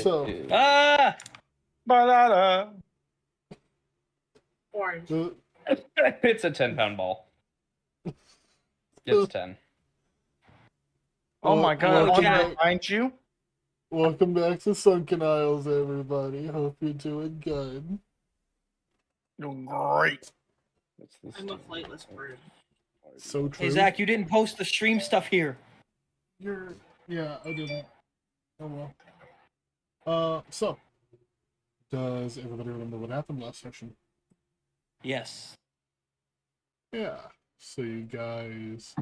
So, Banana. Orange. It's a 10-pound ball. It's 10. Well, Oh my god, welcome Jack, back. behind you? Welcome back to Sunken Isles, everybody. Hope you're doing good. Doing great. I'm a flightless bird. So true. Hey, Zach, you didn't post the stream stuff here. Yeah, I didn't. Oh well. So, does everybody remember what happened last session? Yes. Yeah. So you guys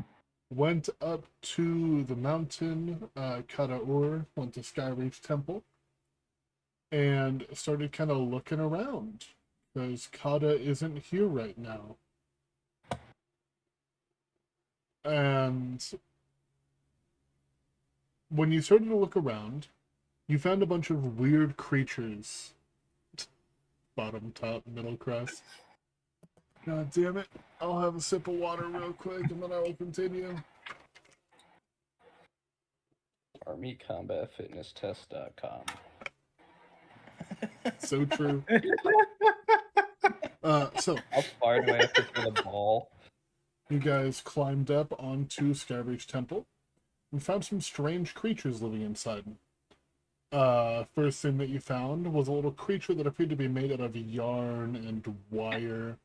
went up to the mountain, Kata-Ur, went to Skyreach Temple, and started kind of looking around, because Kata isn't here right now. And when you started to look around, you found a bunch of weird creatures. Bottom, top, middle crust. God damn it. I'll have a sip of water real quick and then I will continue. ArmyCombatFitnessTest.com. So true. So How far do I have to throw the ball? You guys climbed up onto Skyreach Temple and found some strange creatures living inside. First thing that you found was a little creature that appeared to be made out of yarn and wire.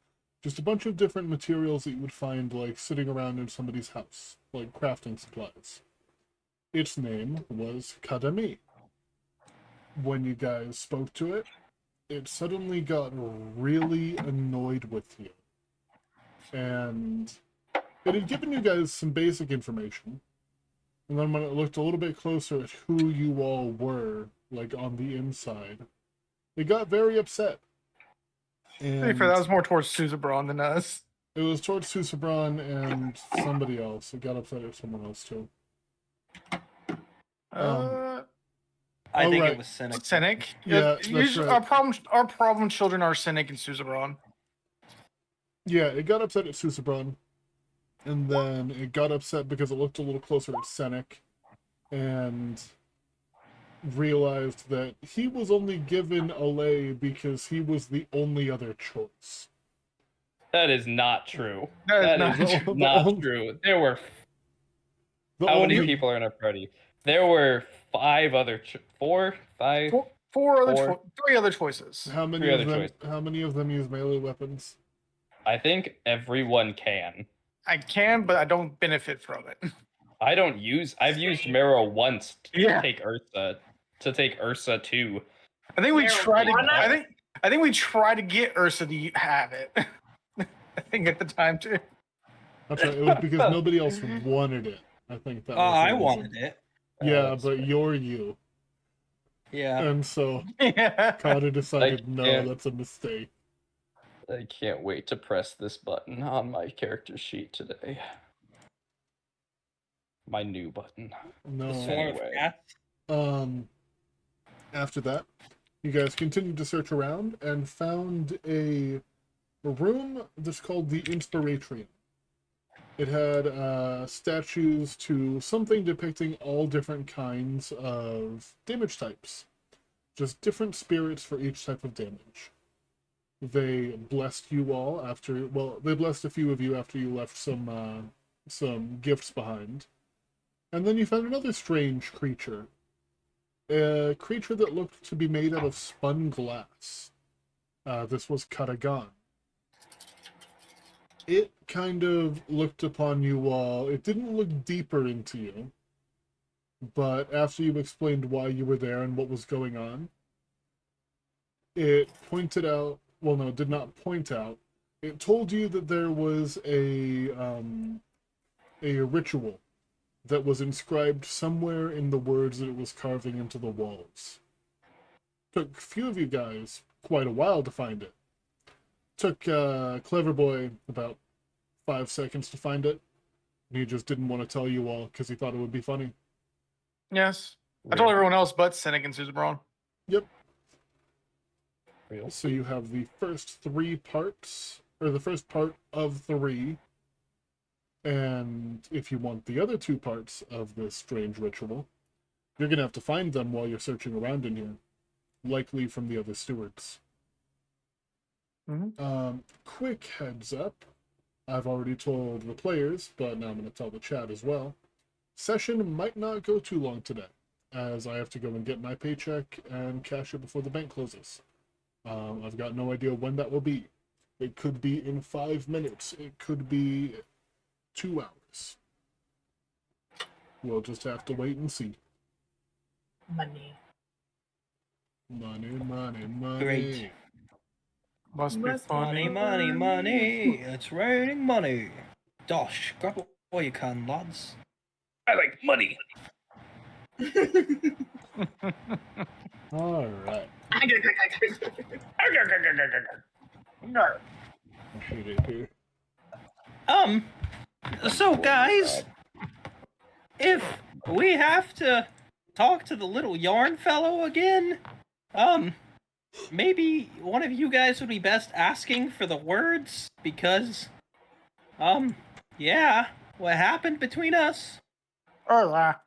Just a bunch of different materials that you would find, like, sitting around in somebody's house, like crafting supplies. Its name was Kadami. When you guys spoke to it, it suddenly got really annoyed with you. And it had given you guys some basic information. And then when it looked a little bit closer at who you all were, like on the inside, it got very upset. And To be fair, that was more towards Suzabron than us. it was towards Susabron and somebody else. It got upset at someone else too. I oh, think right. it was Cynic. Cynic. Yeah, that's Usually right. our problem children are Cynic and Suzabron. Yeah, it got upset at Susabron. And then it got upset because it looked a little closer at Senek. And realized that he was only given a lay because he was the only other choice. That is not true. That That is is not not true. There were... How many people are in a party? There were three other choices. How many Three of other them? choices. How many of them use melee weapons? I think everyone can. I can, but I don't benefit from it. I've used Marrow once to Yeah. take Ursa. To take Ursa too. I think we Meryl, tried to. why not? I think we tried to get Ursa to have it. I think at the time too. That's right. It was because nobody else wanted it. I think that. Was I the reason. wanted it. Yeah, that's but fair. you're you. Yeah. And so Yeah. Carter decided, no, yeah. that's a mistake. I can't wait to press this button on my character sheet today. My new button. No. Anyway. After that, you guys continued to search around and found a room that's called the Inspiratrium. It had statues to something depicting all different kinds of damage types. Just different spirits for each type of damage. They blessed you all after, well, they blessed a few of you after you left some gifts behind. And then you found another strange creature. A creature that looked to be made out of spun glass. This was Katagan. It kind of looked upon you all. It didn't look deeper into you. But after you explained why you were there and what was going on, it pointed out, well, no, it did not point out. It told you that there was a ritual that was inscribed somewhere in the words that it was carving into the walls. Took a few of you guys quite a while to find it. Took Clever Boy about 5 seconds to find it. And he just didn't want to tell you all because he thought it would be funny. Yes. I told everyone else but Cynic and Suzabron. Yep. Real. So you have the first 3 parts, or the first part of 3. And if you want the other 2 parts of this strange ritual, You're gonna have to find them while you're searching around in here, likely from the other stewards. Quick heads up. I've already told the players, but now I'm going to tell the chat as well. Session might not go too long today, as I have to go and get my paycheck and cash it before the bank closes. I've got no idea when that will be. It could be in 5 minutes. It could be 2 hours. We'll just have to wait and see. Money. Money, money, money. Great. Must be funny. Money. It's raining money. Dosh, grab all you can, lads. I like money. All right. No. I hate it here. So guys, if we have to talk to the little yarn fellow again, maybe one of you guys would be best asking for the words, because, yeah, what happened between us? Hola.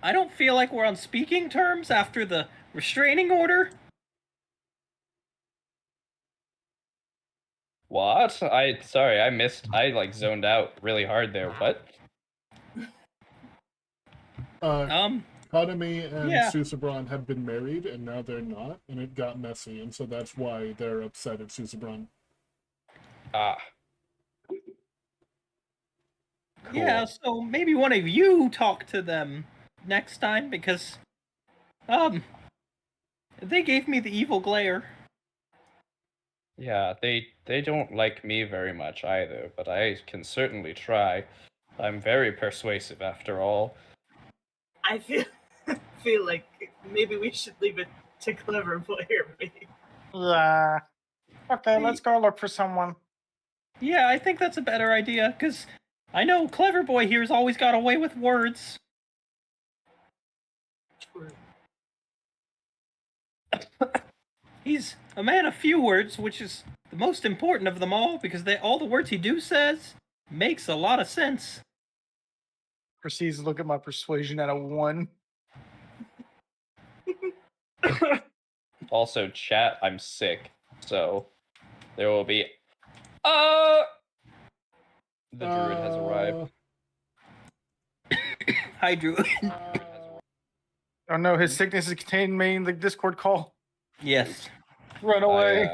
I don't feel like we're on speaking terms after the restraining order. What? Sorry, I missed. I like zoned out really hard there. What? Kadami and Yeah. Susabran had been married, and now they're not, and it got messy, and so that's why they're upset at Susabran. Ah. Yeah, so maybe one of you talk to them next time, because, they gave me the evil glare. Yeah, they don't like me very much either, but I can certainly try. I'm very persuasive after all. I feel like maybe we should leave it to Clever Boy or me. Yeah. Okay, let's go look for someone. Yeah, I think that's a better idea, because I know Clever Boy here's always got away with words. True. He's a man of few words, which is the most important of them all, because all the words he says makes a lot of sense. Proceeds to look at my persuasion at a 1. Also, chat, I'm sick, so there will be. The druid has arrived. Hi, Drew. Oh no, his sickness is contained in the Discord call. Yes. Run away.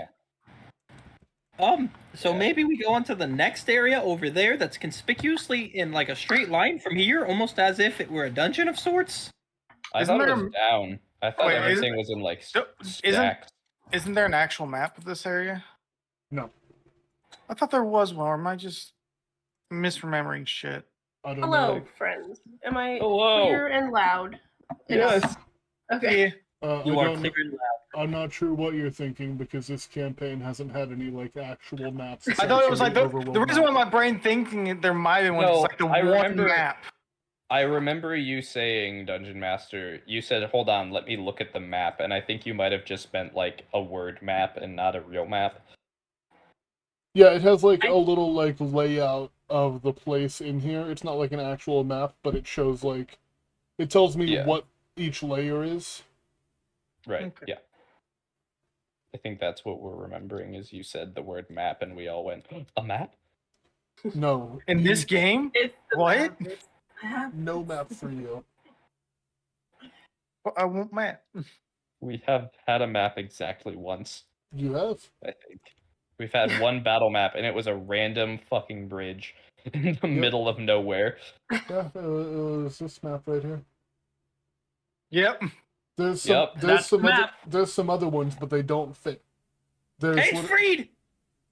So Yeah. maybe we go on to the next area over there that's conspicuously in like a straight line from here, almost as if it were a dungeon of sorts. I Isn't thought it there was down. I thought Wait, everything was in like stacks. Isn't there an actual map of this area? No, I thought there was one, or am I just misremembering shit? I don't Hello, know. friends. Am I Hello. clear and loud? Yes. Okay. You I are don't- clear and loud. I'm not sure what you're thinking because this campaign hasn't had any like actual maps. I thought it was like the Overworld reason why map. my brain thinking there might have been one No, is like the I one remember- map. I remember you saying, Dungeon Master, you said, hold on, let me look at the map, and I think you might have just meant like a word map and not a real map. Yeah, it has like a little like layout of the place in here. It's not like an actual map, but it shows like it tells me Yeah. what each layer is. Right, Okay. yeah. I think that's what we're remembering is you said the word map and we all went, a map? No. In this game? It's the What? map. I have No map for you. Well, I want map. We have had a map exactly once, You have? I think. We've had one battle map and it was a random fucking bridge in the middle of nowhere. Yeah, it was this map right here. Yep. There's some, Yep. That's the map. there's some other ones, but they don't fit. There's Hey, it's Freed!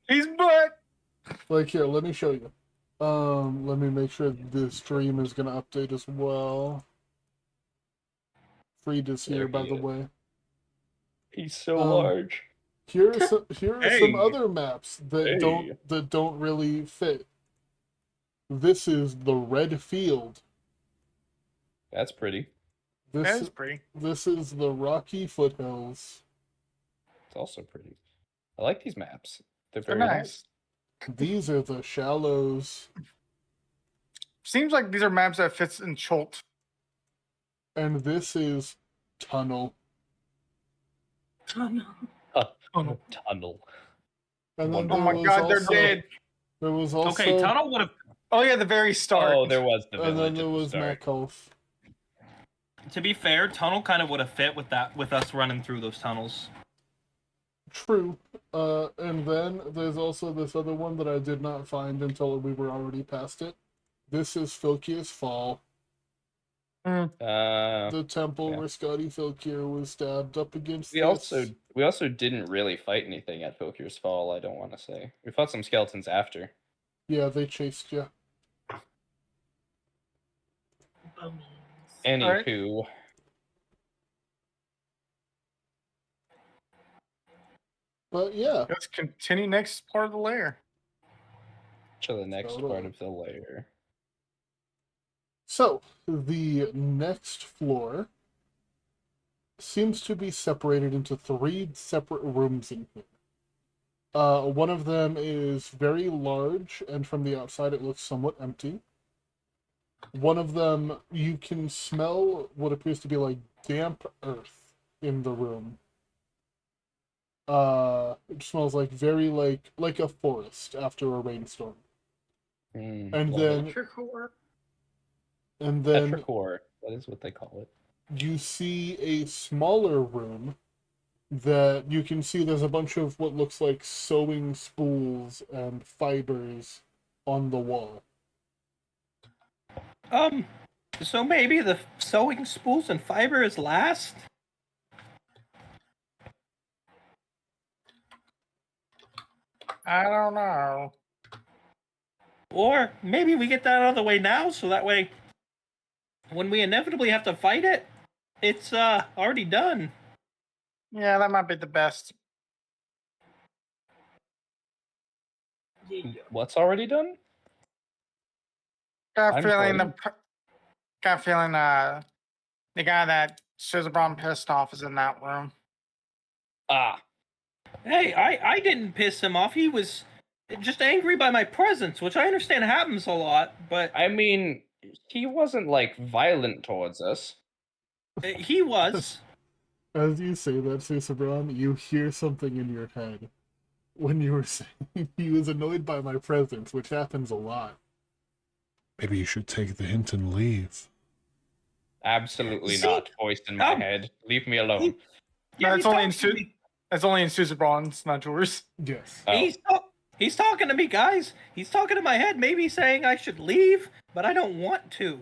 He's back. like here, let me show you. Let me make sure the stream is gonna update as well. Freed is here, There by he the is. way. He's so Um, large. Here are some Hey. other maps that Hey. don't really fit. This is the red field. That's pretty. That's pretty. This is the rocky foothills. It's also pretty. I like these maps. They're They're very nice. These are the shallows. Seems like these are maps that fits in Cholt. And this is tunnel. Oh no. Oh. Tunnel. And then Oh there my was god, they're also, dead. There was also, Okay, Tunnel would have. Oh yeah, the very start. Oh, there was the and then village there at the was start. Mackoff. To be fair, Tunnel kind of would have fit with that, with us running through those tunnels. True. And then there's also this other one that I did not find until we were already past it. This is Filkia's Fall. The temple yeah. where Scotty Filkier was stabbed up against We also didn't really fight anything at Filkir's Fall, I don't want to say. We fought some skeletons after. Yeah, they chased you. Bones. Anywho. But yeah, Let's continue next part of the layer. To the next Totally. part of the layer. so the next floor seems to be separated into 3 separate rooms in here. One of them is very large, and from the outside it looks somewhat empty. One of them, you can smell what appears to be like damp earth in the room. It smells like very like a forest after a rainstorm. And love then it. Petrichor. That is what they call it. you see a smaller room that you can see there's a bunch of what looks like sewing spools and fibers on the wall. So maybe the sewing spools and fiber is last? I don't know. Or maybe we get that out of the way now, so that way, when we inevitably have to fight it, it's already done. Yeah, that might be the best. Yeah. What's already done? Got a I'm feeling playing. the guy that Suzabron pissed off is in that room. Ah. Hey, I didn't piss him off. He was just angry by my presence, which I understand happens a lot, but I mean, he wasn't like violent towards us. he was. As you say that, Susabron, you hear something in your head when you were saying he was annoyed by my presence, which happens a lot. Maybe you should take the hint and leave. Absolutely See? not. Voice in my head. Leave me alone. No, he's it's only in talking to me. It's only in Suzabron's, not yours. Yes. Oh. He's talking to me, guys. He's talking to my head, maybe saying I should leave, but I don't want to.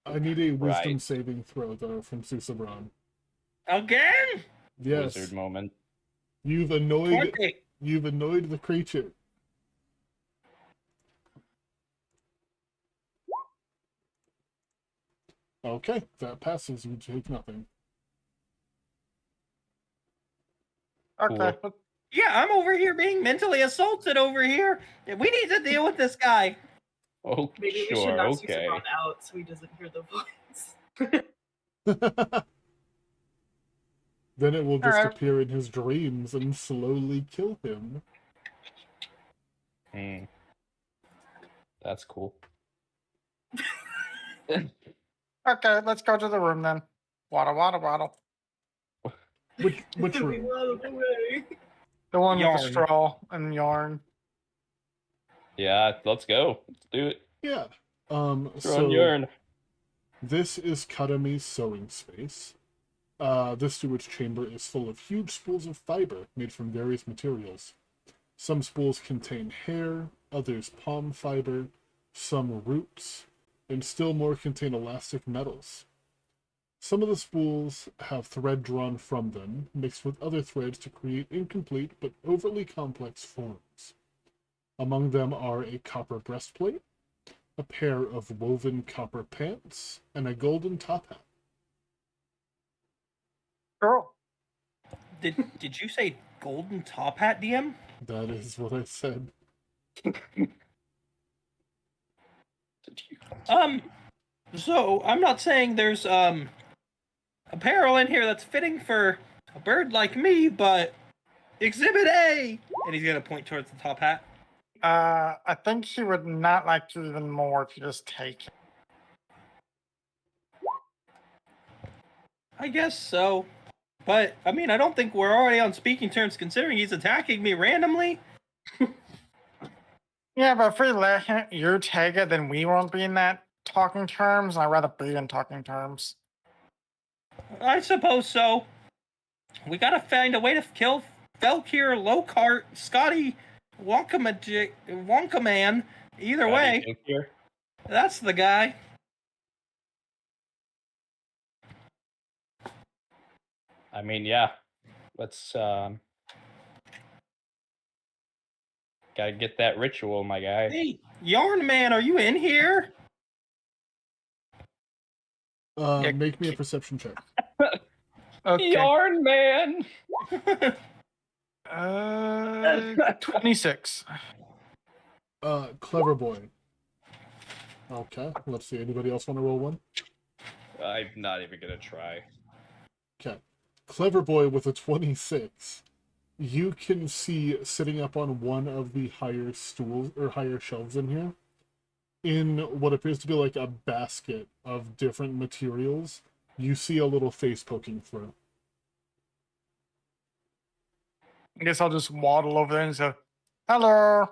I need a wisdom Right. saving throw, though, from Susabron. Again? Yes. Wizard moment. You've annoyed 20. the creature. Okay, that passes. You take nothing. Okay. Yeah, I'm over here being mentally assaulted over here. We need to deal with this guy. Oh, Maybe we should sure, knock okay. Susabron out so he doesn't hear the voice. Then it will just Alright. appear in his dreams and slowly kill him. That's cool. Okay, let's go to the room then. Waddle. Which Get me room? out of the way. The one with Yarn. the straw and yarn. Yeah, let's go. Let's do it. Yeah. Throw So on yarn. this is Karami's sewing space. This storage chamber is full of huge spools of fiber made from various materials. Some spools contain hair, others palm fiber, some roots, and still more contain elastic metals. Some of the spools have thread drawn from them, mixed with other threads to create incomplete but overly complex forms. Among them are a copper breastplate, a pair of woven copper pants, and a golden top hat. Girl. Did you say golden top hat, DM? That is what I said. So I'm not saying there's apparel in here that's fitting for a bird like me, but Exhibit A, and he's gonna point towards the top hat. I think he would not like you even more if you just take it. I guess so. But, I mean, I don't think we're already on speaking terms considering he's attacking me randomly. Yeah, but if we let you take it, then we won't be in that talking terms. I'd rather be in talking terms. I suppose so. We gotta find a way to kill Velkir, Lockhart, Scotty, Wonka Man. Either way, Here. that's the guy. I mean, yeah. Let's gotta get that ritual, my guy. Hey, Yarn Man, are you in here? Yeah, Make me a perception check. Okay. Yarn man. 26. Clever boy. Okay, let's see. Anybody else want to roll one? I'm not even gonna try. Okay. Clever boy with a 26. You can see sitting up on one of the higher stools or higher shelves in here, in what appears to be like a basket of different materials, you see a little face poking through. I guess I'll just waddle over there and say, hello.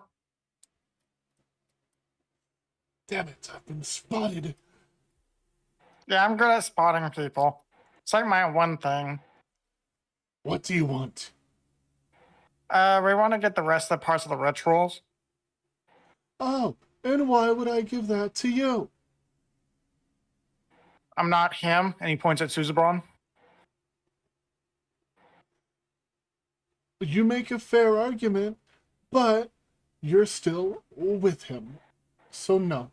Damn it, I've been spotted. Yeah, I'm good at spotting people. It's like my one thing. What do you want? We want to get the rest of the parts of the rituals. Oh, and why would I give that to you? I'm not him. And he points at Suzabron. You make a fair argument, but you're still with him. So no.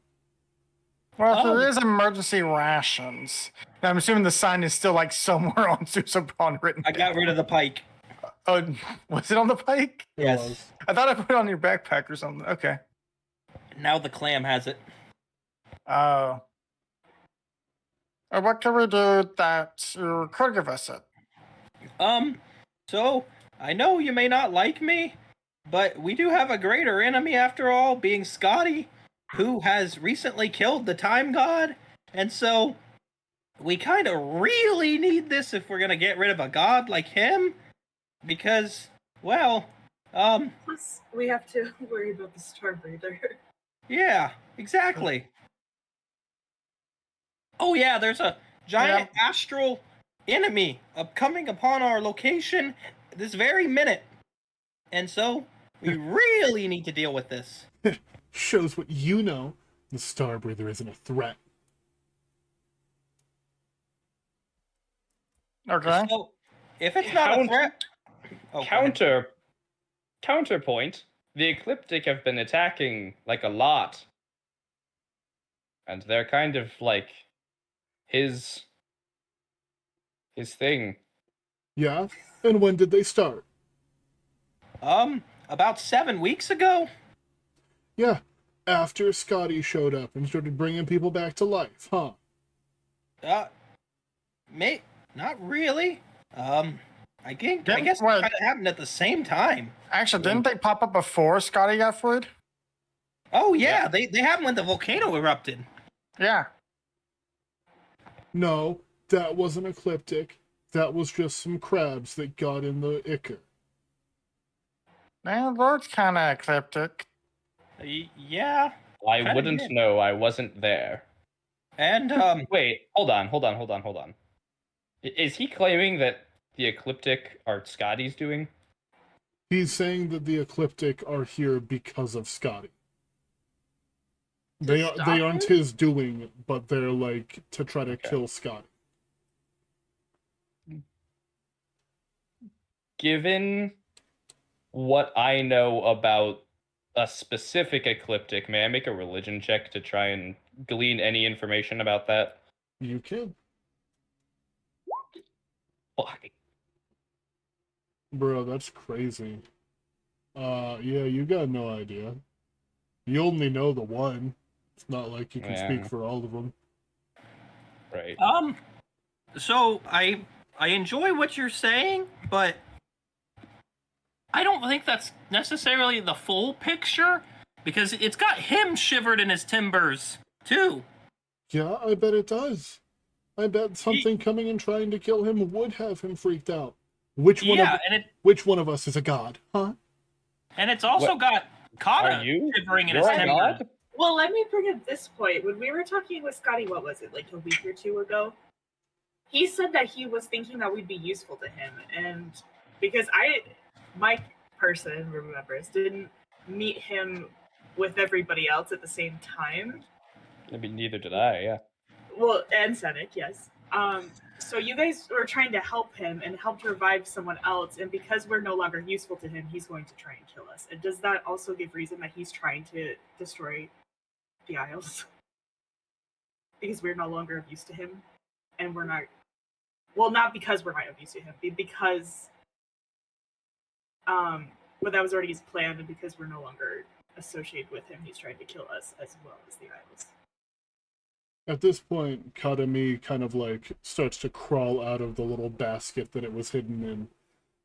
Well, if Oh. there is emergency rations, then I'm assuming the sign is still like somewhere on Suzabron written. I got rid of the pike. Oh, was it on the pike? It Yes. was. I thought I put it on your backpack or something. Okay. Now the clam has it. Oh. What can we do that you could give us it? So I know you may not like me, but we do have a greater enemy after all, being Scotty, who has recently killed the time god, and so we kind of really need this if we're gonna get rid of a god like him, because, well, Plus, we have to worry about the Starbreather. yeah, exactly. Oh yeah, there's a giant astral enemy coming upon our location this very minute. And so we really need to deal with this. Shows what you know. The Starbreather isn't a threat. Okay. So if it's not a Count- threat, oh, go ahead. Counterpoint. The Ecliptic have been attacking like a lot. And they're kind of like his thing. Yeah? And when did they start? About 7 weeks ago. Yeah, after Scotty showed up and started bringing people back to life, huh? Not really. I guess Didn't- it wait. kind of happened at the same time. Actually, didn't they pop up before Scotty got freed? Oh yeah, they happened when the volcano erupted. Yeah. No, that wasn't Ecliptic. That was just some crabs that got in the Ichor. That looks kind of ecliptic. Yeah, I Kinda wouldn't did. know. I wasn't there. and Wait, hold on. Is he claiming that the Ecliptic are Scotty's doing? He's saying that the Ecliptic are here because of Scotty. They stop aren't him? his doing, but they're like to try to kill Scotty. Given what I know about a specific Ecliptic, may I make a religion check to try and glean any information about that? You can. Fuck. Bro, that's crazy. Yeah, you got no idea. You only know the one. It's not like you can Yeah. speak for all of them. Right. so I enjoy what you're saying, but I don't think that's necessarily the full picture, because it's got him shivered in his timbers too. Yeah, I bet it does. I bet something coming and trying to kill him would have him freaked out. Which one Yeah, of which one of us is a god, huh? and it's also What? got Kata Are you? shivering in You're his a temper. god? Well, let me bring up this point. When we were talking with Scotty, what was it, like a week or two ago? He said that he was thinking that we'd be useful to him, and because my person remembers, didn't meet him with everybody else at the same time. I mean, neither did I, yeah. Well, and Senek, yes. So you guys were trying to help him and helped revive someone else, and because we're no longer useful to him, he's going to try and kill us. And does that also give reason that he's trying to destroy the Isles? Because we're no longer of use to him, and we're not. Well, not because we're not of use to him, because but that was already his plan, and because we're no longer associated with him, he's trying to kill us as well as the Isles. At this point, Kadami kind of like starts to crawl out of the little basket that it was hidden in.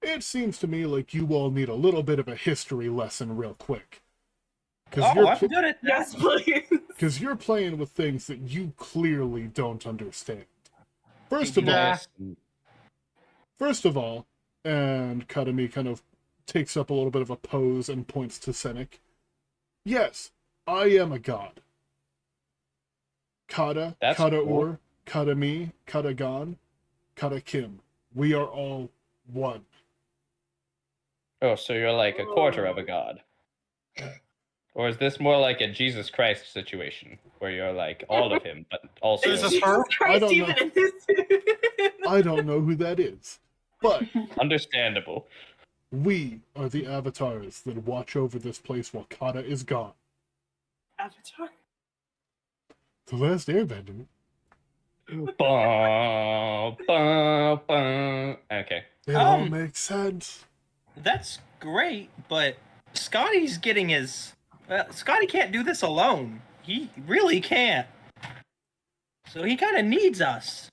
It seems to me like you all need a little bit of a history lesson real quick. Oh, I'm good at that. Yes, please. Because you're playing with things that you clearly don't understand. First of all, and Kadami kind of takes up a little bit of a pose and points to Senek. Yes, I am a god. Kata, That's Kata cool. Ur, Kata Mi, Kata Gan, Kata Kim. We are all one. Oh, so you're like a quarter of a god. Or is this more like a Jesus Christ situation, where you're like all of him, but also... Jesus Jesus her? Christ, don't even know. in this. I don't know who that is. But Understandable. we are the avatars that watch over this place while Kata is gone. Avatar. The last airbender. Bum, bum, bum. Okay. It all makes sense. That's great, but Scotty's getting his. Scotty can't do this alone. He really can't. So he kind of needs us.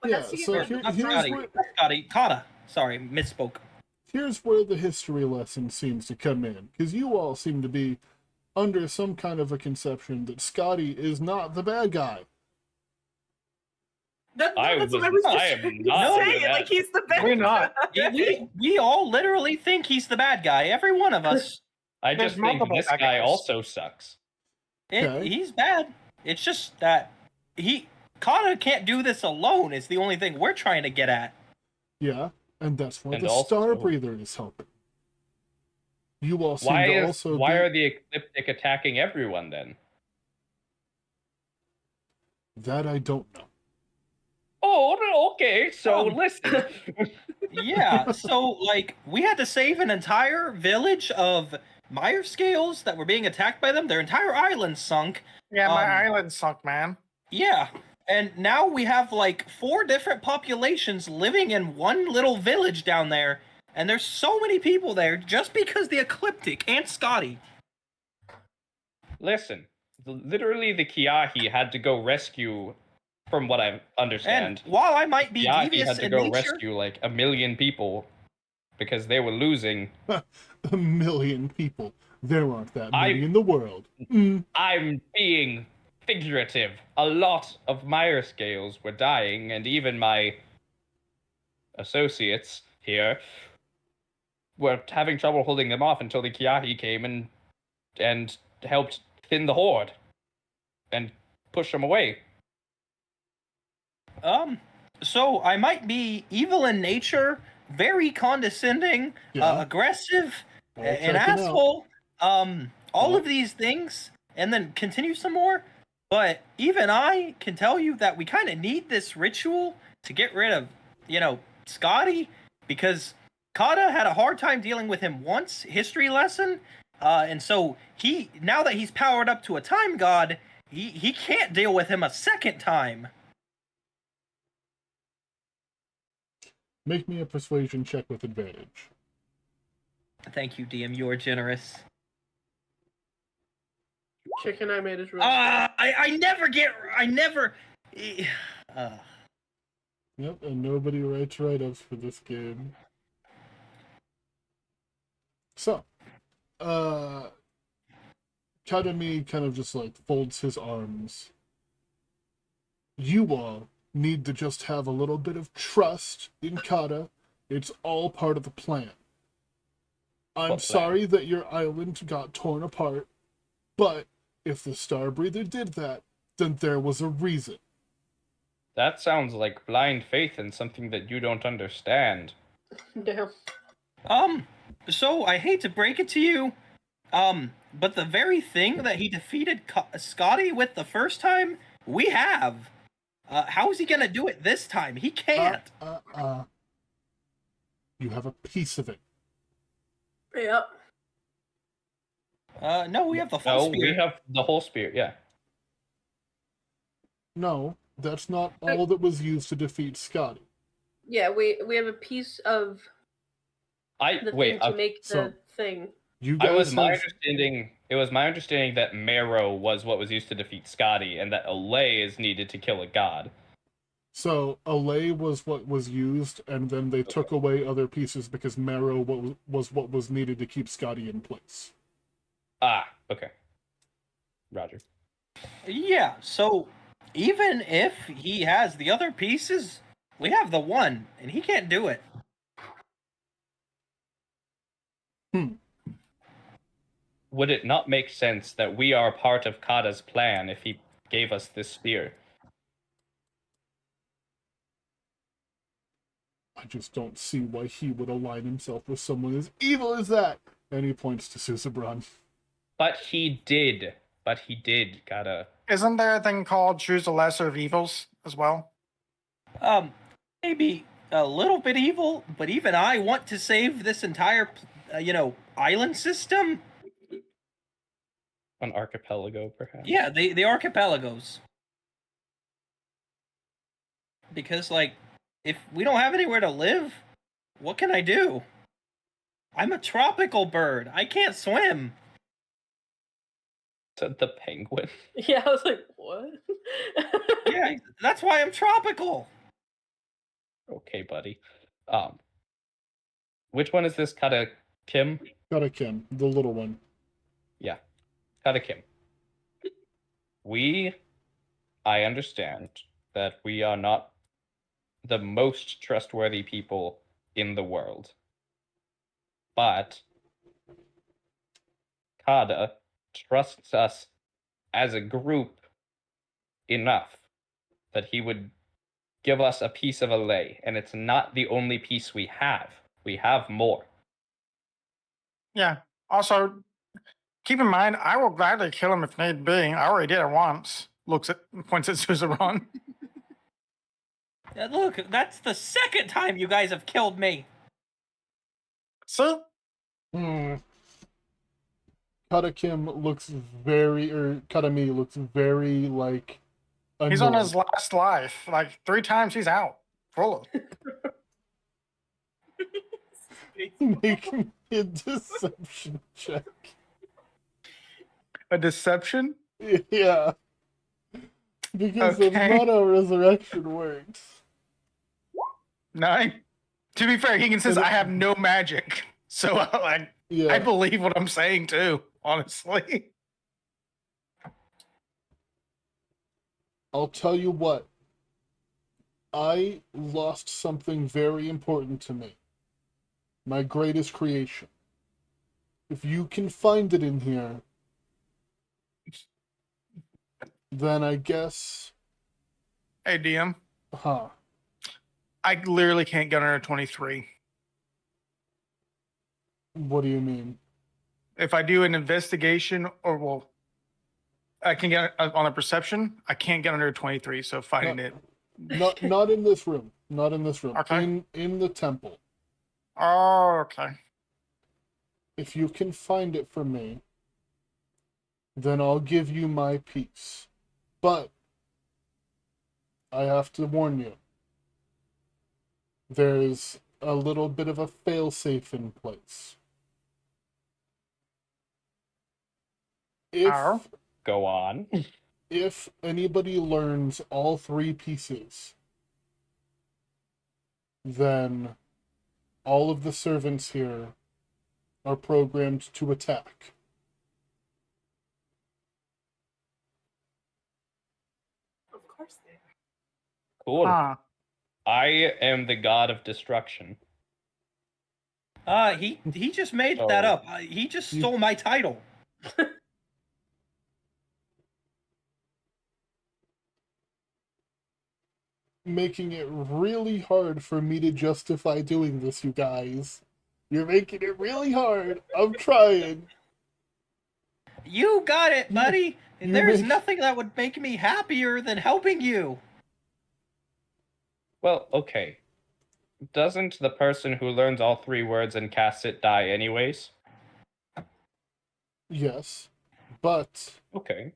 But Yeah, that's to get so rid of here- the here's Avatar. where- Scotty, Kata. Sorry, misspoke. Here's where the history lesson seems to come in, because you all seem to be under some kind of a conception that Scotty is not the bad guy. That's what I was just I am trying to not say. under that. Like he's the best. We're not. We all literally think he's the bad guy. Every one of us. I There's just think multiple this bad guy guys. also sucks. Okay. He's bad. It's just that Kata can't do this alone. Is the only thing we're trying to get at. Yeah, and that's why And the also- Starbreather is helping. You all seem Why to is also why be... are the Ecliptic attacking everyone then? That I don't know. Oh, okay. So Um, listen. Yeah, so like we had to save an entire village of Meyer scales that were being attacked by them. Their entire island sunk. Yeah, my Um, island sunk, man. Yeah, and now we have like 4 different populations living in one little village down there, and there's so many people there just because the Ecliptic and Scotty. Listen. Literally, the Kiahi had to go rescue, from what I understand. And while I might be Kiahi devious had to in go nature, rescue like 1 million people because they were losing. 1 million people. There aren't that I- many in the world. Mm. I'm being figurative. A lot of Meyer scales were dying, and even my associates here were having trouble holding them off until the Kiahi came and helped thin the horde and push them away. so I might be evil in nature, very condescending, Yeah. aggressive, I'll an check it out. asshole, all Yeah. of these things, and then continue some more. But even I can tell you that we kind of need this ritual to get rid of, Scotty, because Kata had a hard time dealing with him once, history lesson, and so now that he's powered up to a time god, he can't deal with him a second time. Make me a persuasion check with advantage. Thank you, DM. You are generous. Chicken I made is real. I never. Yep, and nobody writes write-ups for this game. So, Kadami kind of just like folds his arms. You all need to just have a little bit of trust in Kata. It's all part of the plan. I'm What plan? sorry that your island got torn apart, but if the Starbreather did that, then there was a reason. That sounds like blind faith in something that you don't understand. Damn. So I hate to break it to you, but the very thing that he defeated Scotty with the first time, we have. How is he gonna do it this time? He can't. You have a piece of it. Yep. No, we have the full No, spear. we have the whole spear, yeah. No, that's not all that was used to defeat Scotty. Yeah, we have a piece of the thing to make the so- thing. You It guys was my have... understanding that Marrow was what was used to defeat Scotty, and that Olay is needed to kill a god. So, Allay was what was used, and then they took away other pieces because Marrow was what was needed to keep Scotty in place. Ah, okay. Roger. Yeah, so even if he has the other pieces, we have the one, and he can't do it. Would it not make sense that we are part of Kata's plan if he gave us this spear? I just don't see why he would align himself with someone as evil as that. And he points to Susabran. But he did, Kata. Isn't there a thing called choose the lesser of evils as well? Maybe a little bit evil, but even I want to save this entire, island system. An archipelago, perhaps? Yeah, the archipelagos. Because, if we don't have anywhere to live, what can I do? I'm a tropical bird. I can't swim. Said the penguin. Yeah, I was like, what? Yeah, that's why I'm tropical. Okay, buddy. Which one is this Kata Kim? Kata Kim, the little one. Yeah, Kata Kim. I understand that we are not the most trustworthy people in the world. But Kada trusts us as a group enough that he would give us a piece of a lay, and it's not the only piece we have. We have more. Yeah. Also, keep in mind, I will gladly kill him if need be. I already did it once. Points at Suzaron. Yeah, look, that's the second time you guys have killed me. See? Kata Kim looks Katami looks very, like, annoyed. He's on his last life. 3 times he's out. Full of. Make me a deception check. A deception? Yeah. Because Okay. that's not how resurrection works. 9. To be fair, Higgins says, I have no magic. So, Yeah. I believe what I'm saying, too, honestly. I'll tell you what. I lost something very important to me. My greatest creation. If you can find it in here, then I guess... Hey, DM. Huh. I literally can't get under 23. What do you mean? If I do an investigation, I can get on a perception. I can't get under 23, so finding it. Not in this room. Not in this room. Okay. In the temple. Oh, okay. If you can find it for me, then I'll give you my piece. But I have to warn you. There's a little bit of a failsafe in place. Ow. Go on. If anybody learns all 3 pieces, then all of the servants here are programmed to attack. Of course they are. Cool. Huh. I am the god of destruction. He just made that So- up. He just stole my title. Making it really hard for me to justify doing this, you guys. You're making it really hard. I'm trying. You got it, buddy. you There's make- nothing that would make me happier than helping you. Well, okay. Doesn't the person who learns all 3 words and casts it die anyways? Yes. But Okay.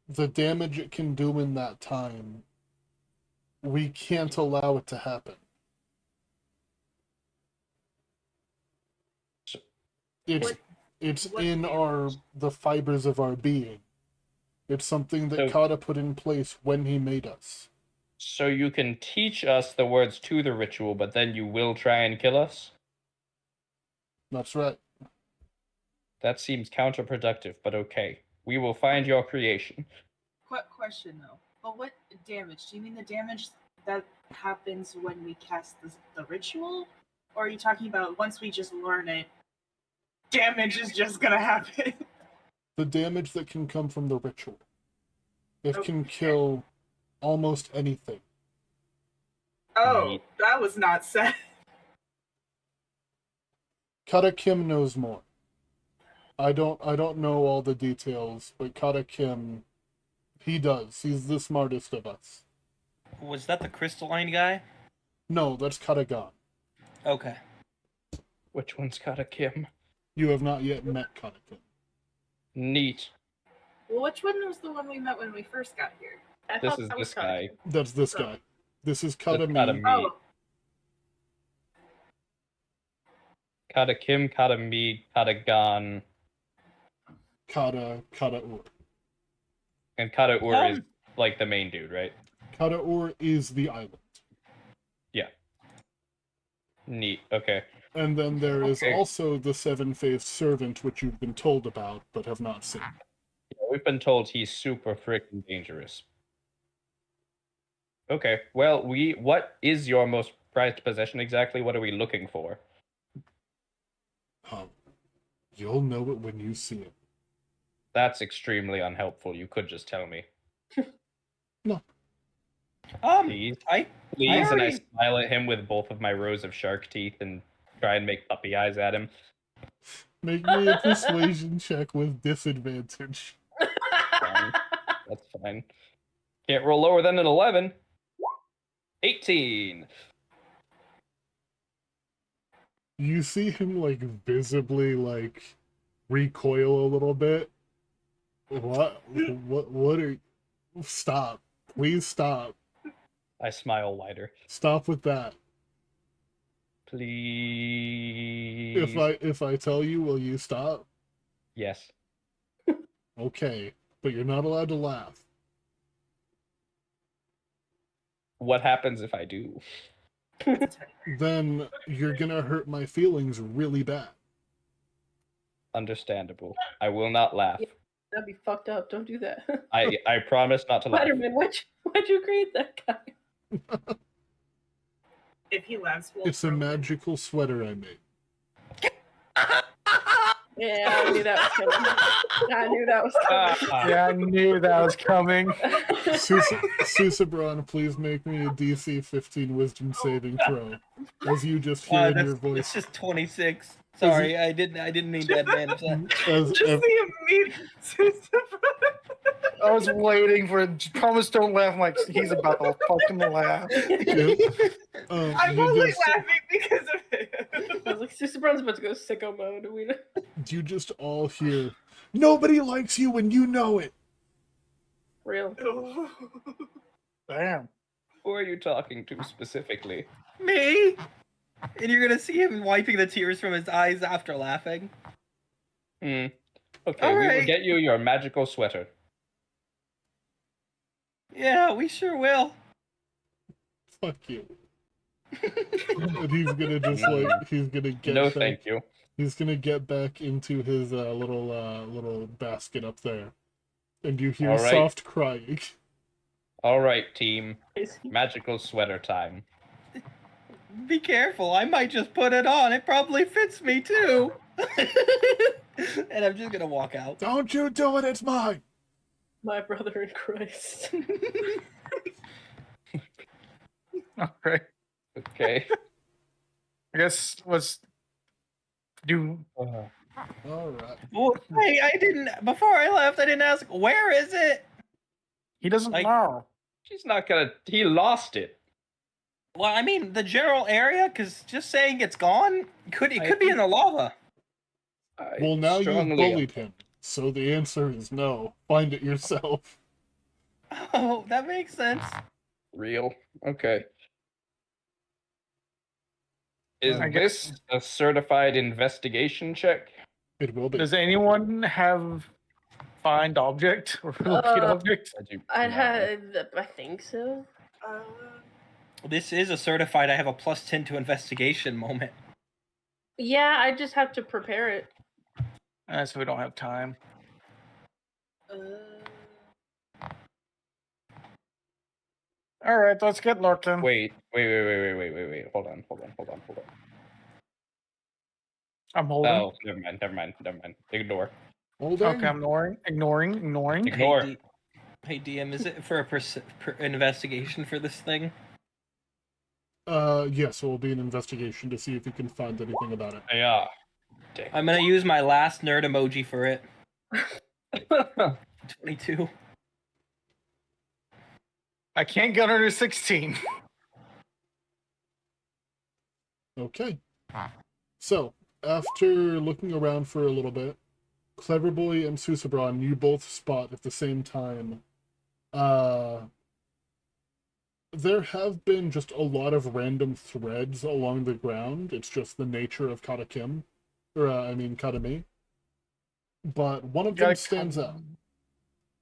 the damage it can do in that time, we can't allow it to happen. So- It's what in the fibers of our being. It's something that So- Kata put in place when he made us. So you can teach us the words to the ritual, but then you will try and kill us? That's right. That seems counterproductive, but okay. We will find your creation. Question though. But what damage? Do you mean the damage that happens when we cast the ritual? Or are you talking about once we just learn it, damage is just gonna happen? The damage that can come from the ritual. It can Okay. kill almost anything. Oh, that was not said. Kata Kim knows more. I don't know all the details, but Kata Kim, he does. He's the smartest of us. Was that the crystalline guy? No, that's Katagan. Okay. Which one's got a Kim? You have not yet met Kata Kim. Neat. Well, which one was the one we met when we first got here? I This thought is that was this guy. That's this guy. This is Kata That's Kata Me. Me. Oh, Kata Kim, Kata Me, Kata Gan, Kata Ur. and Kata Ur is Um, like the main dude, right? Kata Ur is the island. Neat. Okay. And then there is Okay. also the seven-faced servant, which you've been told about, but have not seen. Yeah, we've been told he's super freaking dangerous. Okay. Well, what is your most prized possession exactly? What are we looking for? You'll know it when you see it. That's extremely unhelpful. You could just tell me. Please. Please, and I already- smile at him with both of my rows of shark teeth and try and make puppy eyes at him. Make me a persuasion check with disadvantage. Fine. That's fine. Can't roll lower than an 11. 18. You see him, like, visibly, like, recoil a little bit. What are you... Stop. Please stop. I smile wider. Stop with that. Please. If I tell you, will you stop? Yes. Okay. But you're not allowed to laugh. What happens if I do? Then you're gonna hurt my feelings really bad. Understandable. I will not laugh. That'd be fucked up. Don't do that. I promise not to laugh. Spider-Man, why'd you create that guy? if he laughs, we'll It's a throw it. magical sweater I made. Yeah, I knew that was coming. I knew that was coming. Yeah, I knew that was coming. Susabron, please make me a DC 15 Wisdom saving throw. As you just hear in your It's voice. just 26. Sorry, I didn't mean to advantage that. As Just the immediate. I was waiting for it. Promise don't laugh. I'm like, he's about to fucking laugh. I'm you only just, laughing because of it. I was like, Sister Brown's about to go sicko mode. you just all hear, nobody likes you and you know it. Real. Damn. Who are you talking to specifically? Me? And you're gonna see him wiping the tears from his eyes after laughing. Okay, All we will right. get you your magical sweater. Yeah, we sure will. Fuck you. And he's gonna just like, he's gonna get No, back, thank you. he's gonna get back into his little basket up there. And you hear All right. soft crying. All right, team. Magical sweater time. Be careful. I might just put it on. It probably fits me too. And I'm just gonna walk out. Don't you do it, it's mine! My brother in Christ. Okay. Okay. I guess let's do. Alright. Well, hey, I didn't. Before I left, I didn't ask. Where is it? He doesn't Like- know. She's not gonna. He lost it. Well, I mean the general area, because just saying it's gone could be in the lava. Well, now you've strongly- bullied him, so the answer is no. Find it yourself. Oh, that makes sense. Real. Okay. Is I this a certified investigation check? It will be. Does anyone have find object or locate object? I do. I not. had, I think so. This is a certified. I have a +10 to investigation moment. Yeah, I just have to prepare it. So we don't have time. All right, let's get looking. Wait. Hold on. I'm holding. Oh, never mind. Ignore. Holding? Okay, I'm ignoring. Ignore. Hey, DM, is it for an investigation for this thing? Yes, it will be an investigation to see if you can find anything about it. Yeah. I'm gonna use my last nerd emoji for it. 22. I can't get under 16. Okay. So, after looking around for a little bit, Cleverboy and Susabron, you both spot at the same time. There have been just a lot of random threads along the ground. It's just the nature of Katakim. Katami. But one of them stands out.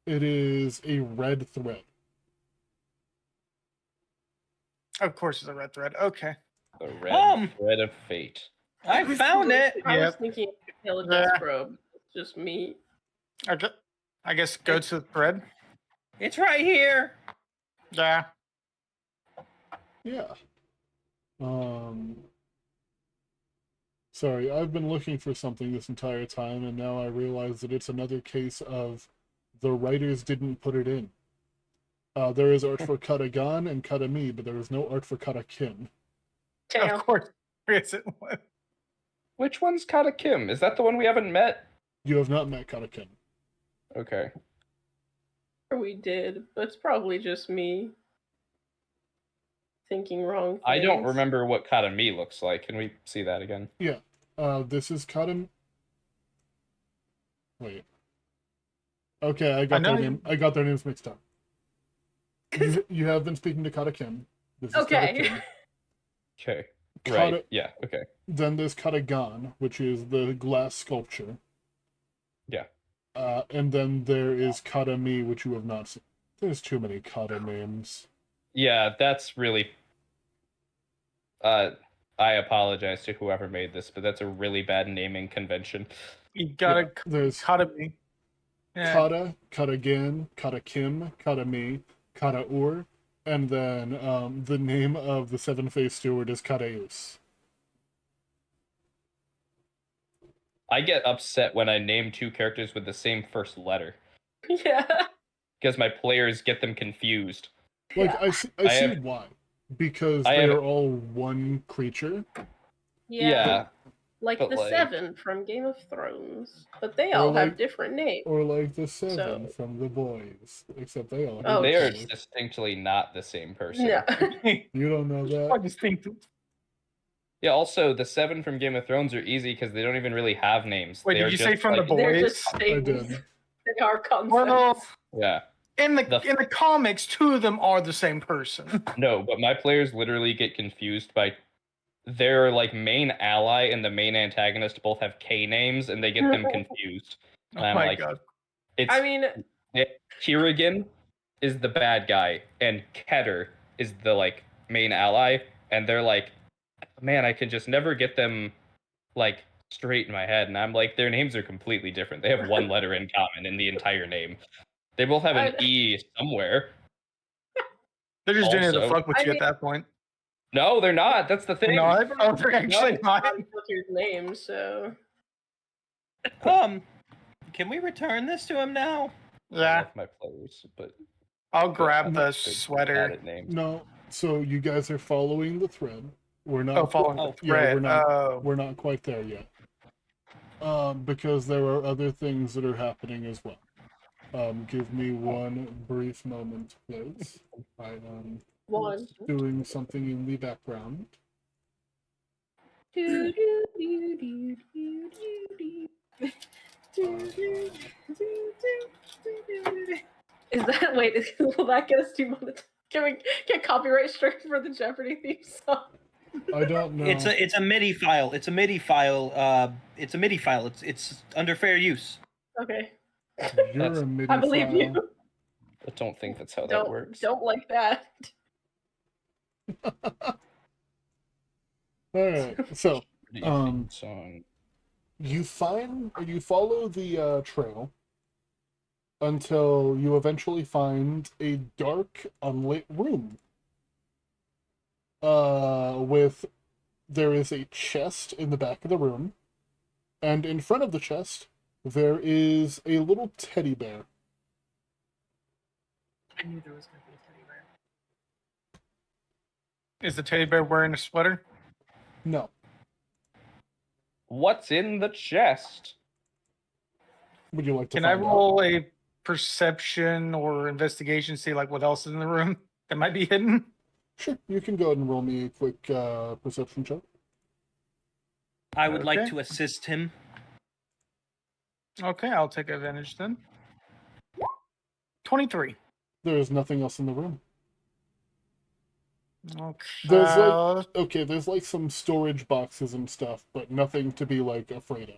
It is a red thread. Of course, it's a red thread. Okay. The red thread of fate. I found it. I was Yep. thinking intelligence probe. It's just me. Okay. I guess go to the thread. It's right here. Yeah. Yeah. Sorry, I've been looking for something this entire time, and now I realize that it's another case of the writers didn't put it in. There is art for Katagan and Katami, but there is no art for Katakin. Damn. Of course. Is it? Which one's Katakim? Is that the one we haven't met? You have not met Katakin. Okay. We did, but it's probably just me thinking wrong things. I don't remember what Katami looks like. Can we see that again? Yeah. This is Katam. Wait. Okay, I got their names mixed up. You have been speaking to Katakin. This is Okay. Katakin. Okay. Kata- Right. Yeah. Okay. Then there's Katagan, which is the glass sculpture. Yeah. And then there is Katami, which you have not seen. There's too many Kata names. Yeah, that's really. I apologize to whoever made this, but that's a really bad naming convention. You gotta There's Kata me. Yeah. Kata, Katagan, Katakim, Katami, Kataur, and then the name of the seven-faced steward is Kataeus. I get upset when I name two characters with the same first letter Yeah. because my players get them confused. Like, Yeah. I see why. Because I they have- are all one creature. Yeah. Like but the like- Seven from Game of Thrones. But they all have different names. Or like the seven So- from The Boys. Except they all have Oh, They are names. distinctly not the same person. Yeah. You don't know I that? just think. Yeah, also, the seven from Game of Thrones are easy because they don't even really have names. Wait, They did are you say just from The like- Boys? They're just I things. did. They are concepts. Well, Yeah. in the comics, two of them are the same person. No, but my players literally get confused by their like main ally and the main antagonist both have K names and they get them confused. Oh I'm my like, god. it's I mean, Kirigan is the bad guy and Keter is the like main ally, and they're like, man, I can just never get them like straight in my head, and I'm like, their names are completely different. They have one letter in common in the entire name. They both have an E somewhere. They're just doing it to Also- fuck with I you mean- at that point. No, they're not. That's the thing. No, they're actually not. Your name, so Can we return this to him now? I Yeah, love my players, but I'll grab the big sweater. added names. No, so you guys are following the thread. We're not. Oh, following Oh, the Yeah, thread. we're not quite there yet. Because there are other things that are happening as well. Give me one brief moment, please. I am one. doing something in the background. Do, do, do, do, do, do, do. Is that wait? Will that get us demonetized? Can we get copyright strike for the Jeopardy theme song? I don't know. It's a MIDI file. It's a MIDI file. It's under fair use. Okay, You're That's- a MIDI I believe file. you. I don't think that's how that Don't works. don't like that. All right. So Pretty song. you follow the trail until you eventually find a dark, unlit room. There is a chest in the back of the room, and in front of the chest there is a little teddy bear. I knew there was going to be a teddy bear. Is the teddy bear wearing a sweater? No. What's in the chest? Would you like to Can I find out? roll a perception or investigation, see like what else is in the room that might be hidden? Sure, you can go ahead and roll me a quick perception check. I would like Okay. to assist him. Okay, I'll take advantage then. 23. There is nothing else in the room. Okay. There's like some storage boxes and stuff, but nothing to be like afraid of.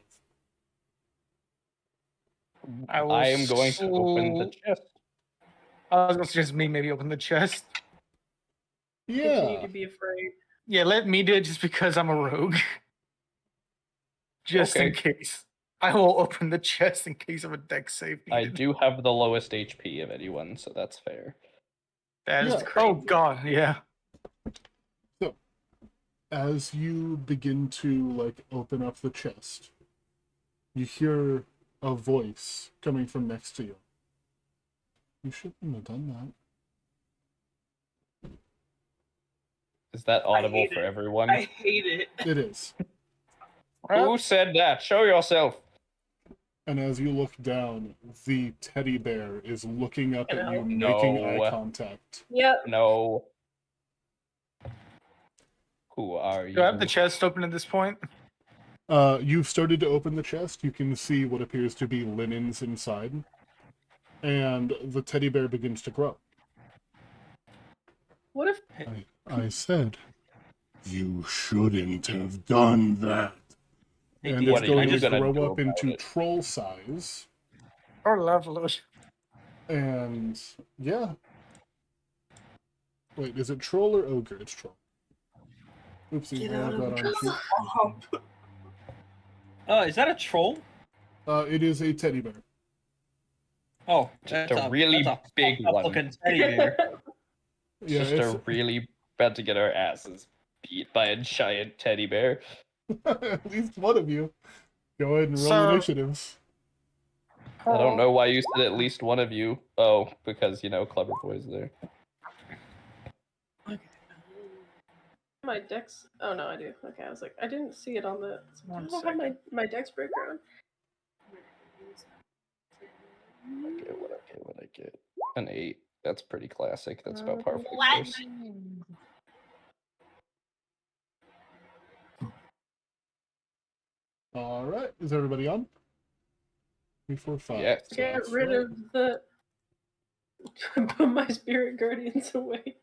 I am going to open the chest. I was going to suggest me maybe open the chest. Continue Yeah. to be afraid. Yeah, let me do it just because I'm a rogue. Just in Okay. case. I will open the chest in case of a deck save I needed. do have the lowest HP of anyone, so that's fair. That is Yeah. oh god, yeah. So, as you begin to like open up the chest, you hear a voice coming from next to you. You shouldn't have done that. Is that audible hate for it. everyone? I hate it. It is. Who said that? Show yourself. And as you look down, the teddy bear is looking up at you, No. making eye contact. Yep. No. Who are you? Do I have the chest open at this point? You've started to open the chest. You can see what appears to be linens inside. And the teddy bear begins to grow. What if I said, you shouldn't have done that. Hey, And Dean, it's what are going you to gonna grow do up into about it? troll size. Oh, lovely. And yeah. Wait, is it troll or ogre? It's troll. Oopsie, Get I out have of that the on sheet. Is that a troll? It is a teddy bear. Oh, That's just a really that's big one. looking teddy bear. Yeah, Just a really about to get our asses beat by a giant teddy bear. at least one of you. Go ahead and roll So- initiatives. I don't know why you said at least one of you. Oh, because clever boys there. my dex? Oh no, I do. Okay, I was like, I didn't see it on the. I One don't have my dex breaker on. What I get? An 8. That's pretty classic. That's about par for the What? course. All right, is everybody on? 3, 4, 5. Yes. Get That's rid right. of the. Put my spirit guardians away.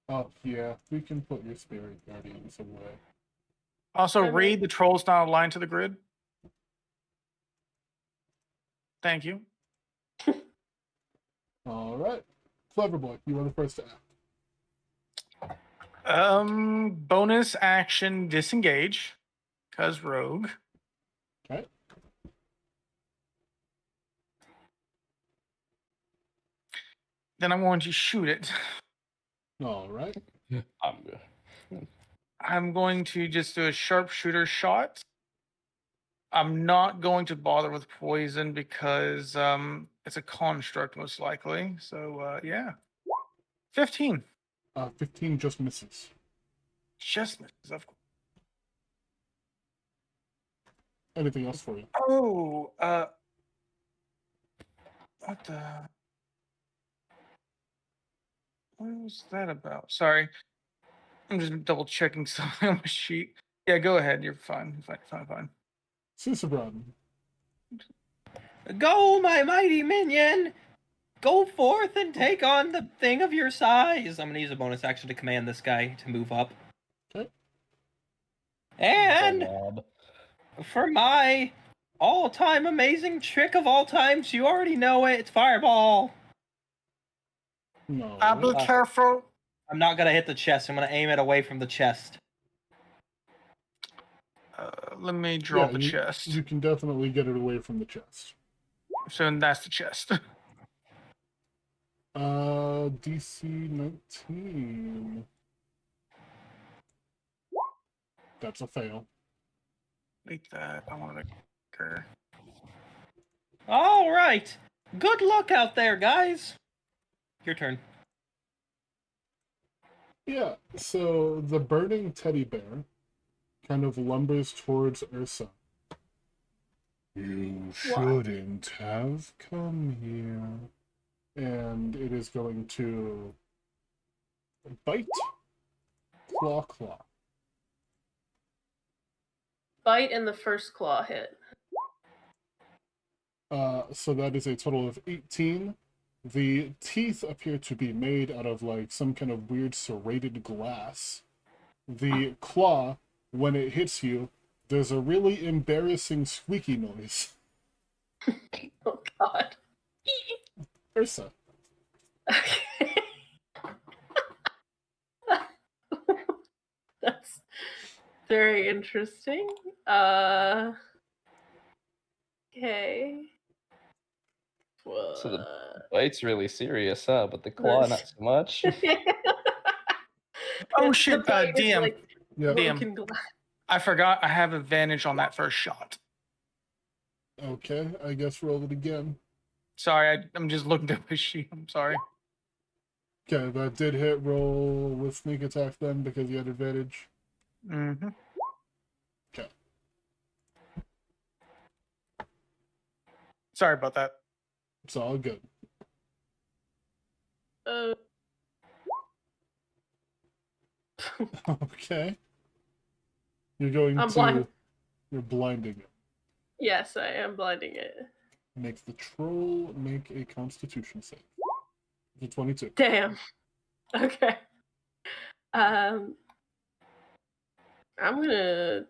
Oh yeah, we can put your spirit guardians away. Also, Am I- read the troll's not aligned to the grid. Thank you. All right, clever boy, you are the first to act. Bonus action disengage, cause rogue. Okay. Then I'm going to shoot it. All right. I'm going to just do a sharpshooter shot. I'm not going to bother with poison because it's a construct most likely. So yeah. 15. 15 just misses. Just misses, of course. Anything else for you? Oh, what the? What was that about? Sorry. I'm just double checking something on my sheet. Yeah, go ahead. You're fine. Fine. Susabron. Go, my mighty minion! Go forth and take on the thing of your size. I'm gonna use a bonus action to command this guy to move up. Okay. And Blob. for my all-time amazing trick of all times, you already know it. It's Fireball. No. I'll be careful. I'm not gonna hit the chest. I'm gonna aim it away from the chest. Let me draw the you, chest. You can definitely get it away from the chest. So that's the chest. DC 19. That's a fail. Make that. I want to make. All right. Good luck out there, guys. Your turn. Yeah, so the burning teddy bear kind of lumbers towards Ursa. You shouldn't have come here. And it is going to bite, claw. Bite and the first claw hit. So that is a total of 18. The teeth appear to be made out of like some kind of weird serrated glass. The claw, when it hits you, there's a really embarrassing squeaky noise. Oh god. Ursa. Okay. That's very interesting. Okay. So the bite's really serious, huh? But the claw, not so much. Oh It's- shit, the bite is DM. like Yeah. broken glass. I forgot I have advantage on that first shot. Okay, I guess roll it again. Sorry, I'm just looking at my sheet. I'm sorry. Okay, that did hit. Roll with sneak attack then because you had advantage. Mm-hmm. Okay. Sorry about that. It's all good. Okay. You're going I'm to... blind. You're blinding it. Yes, I am blinding it. Make the troll make a constitution save. It's a 22. Damn. Okay. I'm gonna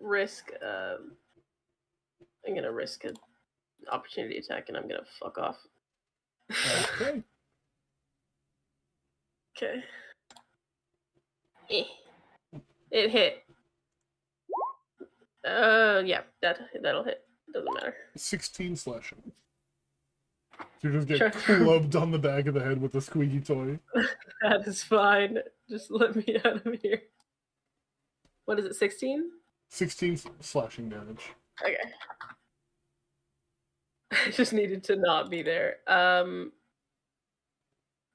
risk I'm gonna risk an opportunity attack and I'm gonna fuck off. Okay. Okay. It hit. Yeah, that'll hit. Doesn't matter. 16 slashing. You just get Sure. clubbed on the back of the head with a squeaky toy. That is fine. Just let me out of here. What is it, 16? 16 slashing damage. Okay. I just needed to not be there. And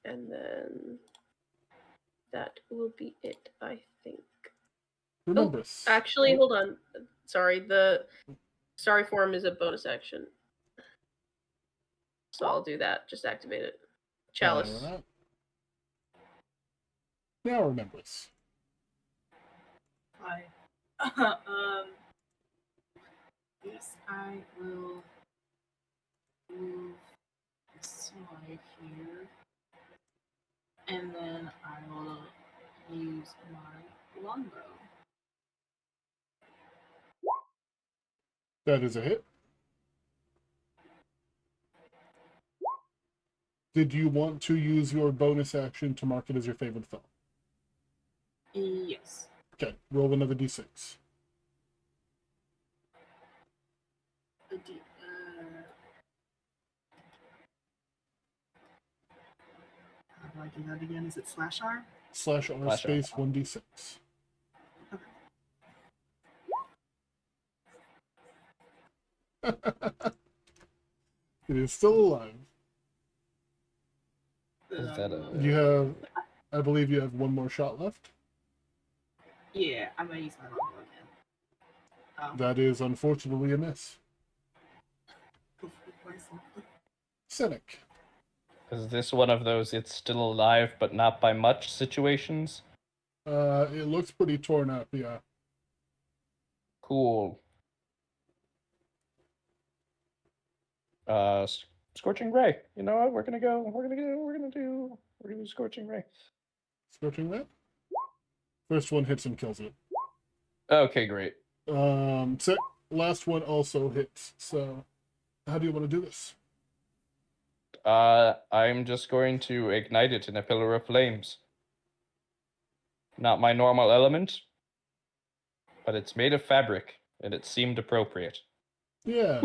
then that will be it, I think. Remember. Actually, hold on. Sorry, the Starry Form is a bonus action. So I'll do that. Just activate it. Chalice. Alright. Now remembrance. Hi. Yes, I will move this way here. And then I will use my longbow. That is a hit. Did you want to use your bonus action to mark it as your favorite foe? Yes. Okay, roll another d6. I do that again? Is it /R? /R Slash R. space 1d6. It is still alive. Is that a- You have, I believe you have one more shot left. Yeah, I'm gonna use my longbow again. That is unfortunately a miss. Myself. Cynic. Is this one of those it's still alive but not by much situations? It looks pretty torn up, yeah. Cool. Scorching Ray. You know what? We're gonna do Scorching Ray. Scorching Ray. First one hits and kills it. Okay, great. Last one also hits. So, how do you want to do this? I'm just going to ignite it in a pillar of flames. Not my normal element, but it's made of fabric, and it seemed appropriate. Yeah.